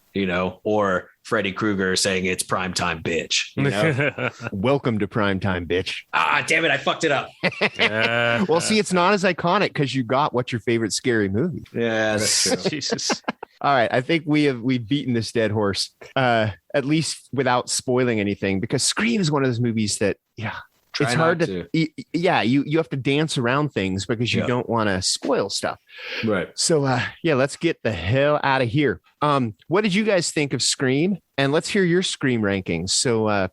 or Freddy Krueger saying it's primetime bitch. Welcome to primetime bitch. Ah, damn it, I fucked it up. Well, see, it's not as iconic because you got what's your favorite scary movie. Yeah, that's true. Jesus. All right, I think we've beaten this dead horse, at least without spoiling anything, because Scream is one of those movies that, it's hard to. You have to dance around things because you don't want to spoil stuff. Right. So, let's get the hell out of here. What did you guys think of Scream? And let's hear your Scream rankings. So,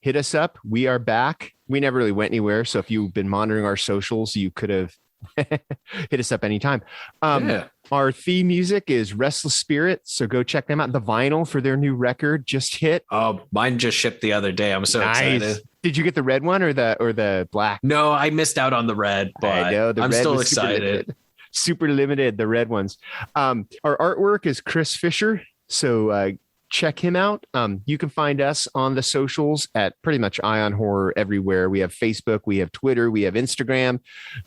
hit us up. We are back. We never really went anywhere. So if you've been monitoring our socials, you could have hit us up anytime. Our theme music is Restless Spirit, so go check them out. The vinyl for their new record just hit. Oh, mine just shipped the other day. I'm so excited. Did you get the red one or the black? No, I missed out on the red, but I know, I'm still excited. Super limited, the red ones. Our artwork is Chris Fisher, so check him out. You can find us on the socials at pretty much Eye on Horror everywhere. We have Facebook, we have Twitter, we have Instagram.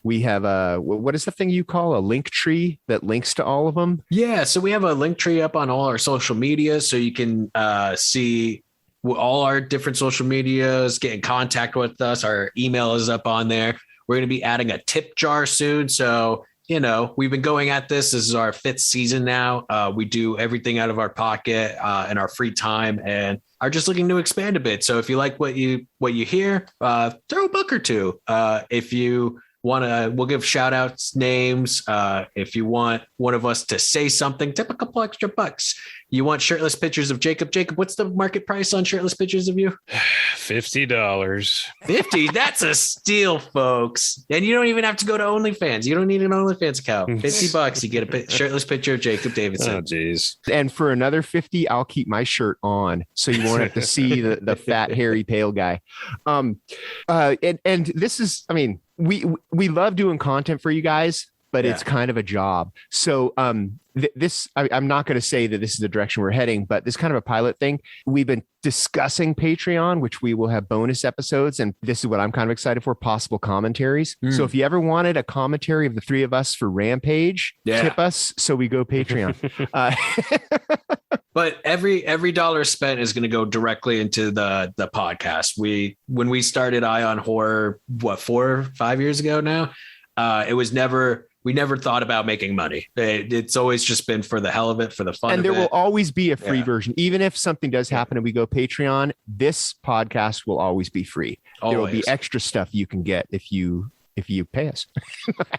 We have what is the thing you call a link tree that links to all of them? Yeah, so we have a link tree up on all our social media, so you can see all our different social medias, get in contact with us. Our email is up on there. We're going to be adding a tip jar soon, so we've been going at this. This is our 5th season now. We do everything out of our pocket in our free time and are just looking to expand a bit. So if you like what you hear, throw a buck or two. If you want to, we'll give shout outs, names. If you want one of us to say something, tip a couple extra bucks. You want shirtless pictures of Jacob? Jacob, what's the market price on shirtless pictures of you? $50. 50? That's a steal, folks. And you don't even have to go to OnlyFans. You don't need an OnlyFans account. $50, you get a shirtless picture of Jacob Davidson. Oh, geez. And for another 50, I'll keep my shirt on, so you won't have to see the fat, hairy, pale guy. And this is, I mean, we love doing content for you guys, but it's kind of a job. So I'm not going to say that this is the direction we're heading, but this kind of a pilot thing. We've been discussing Patreon, which we will have bonus episodes. And this is what I'm kind of excited for, possible commentaries. So if you ever wanted a commentary of the three of us for Rampage, tip us so we go Patreon. But every dollar spent is going to go directly into the podcast. When we started Eye on Horror, 4 or 5 years ago now, we never thought about making money. It's always just been for the hell of it, for the fun of it. And there will always be a free version. Even if something does happen and we go Patreon, this podcast will always be free. There will be extra stuff you can get if you pay us,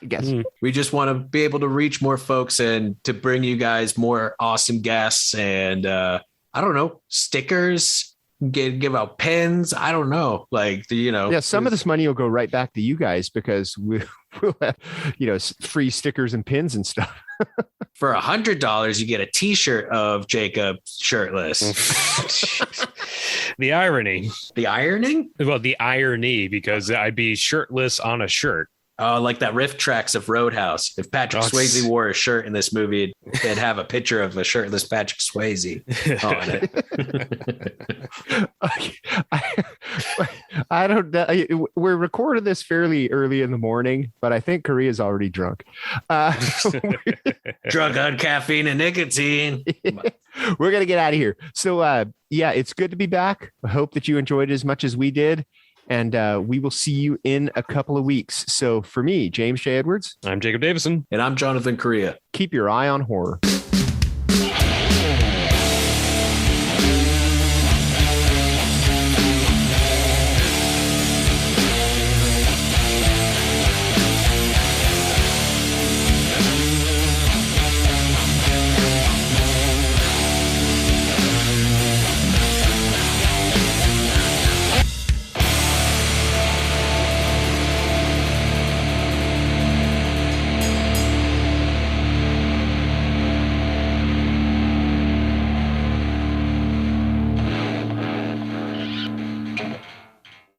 I guess. We just want to be able to reach more folks and to bring you guys more awesome guests and I don't know, stickers. Give out pens. I don't know. Some of this money will go right back to you guys because we'll have, free stickers and pins and stuff. For $100, you get a T-shirt of Jacob shirtless. The irony. The ironing? Well, the irony, because I'd be shirtless on a shirt. Oh, like that riff tracks of Roadhouse. If Patrick Swayze wore a shirt in this movie, it'd have a picture of a shirtless Patrick Swayze on it. I don't know. We're recording this fairly early in the morning, but I think Korea's already drunk. Drunk on caffeine and nicotine. We're going to get out of here. So, it's good to be back. I hope that you enjoyed it as much as we did. And we will see you in a couple of weeks. So for me, James J. Edwards. I'm Jacob Davison. And I'm Jonathan Correa. Keep your eye on horror.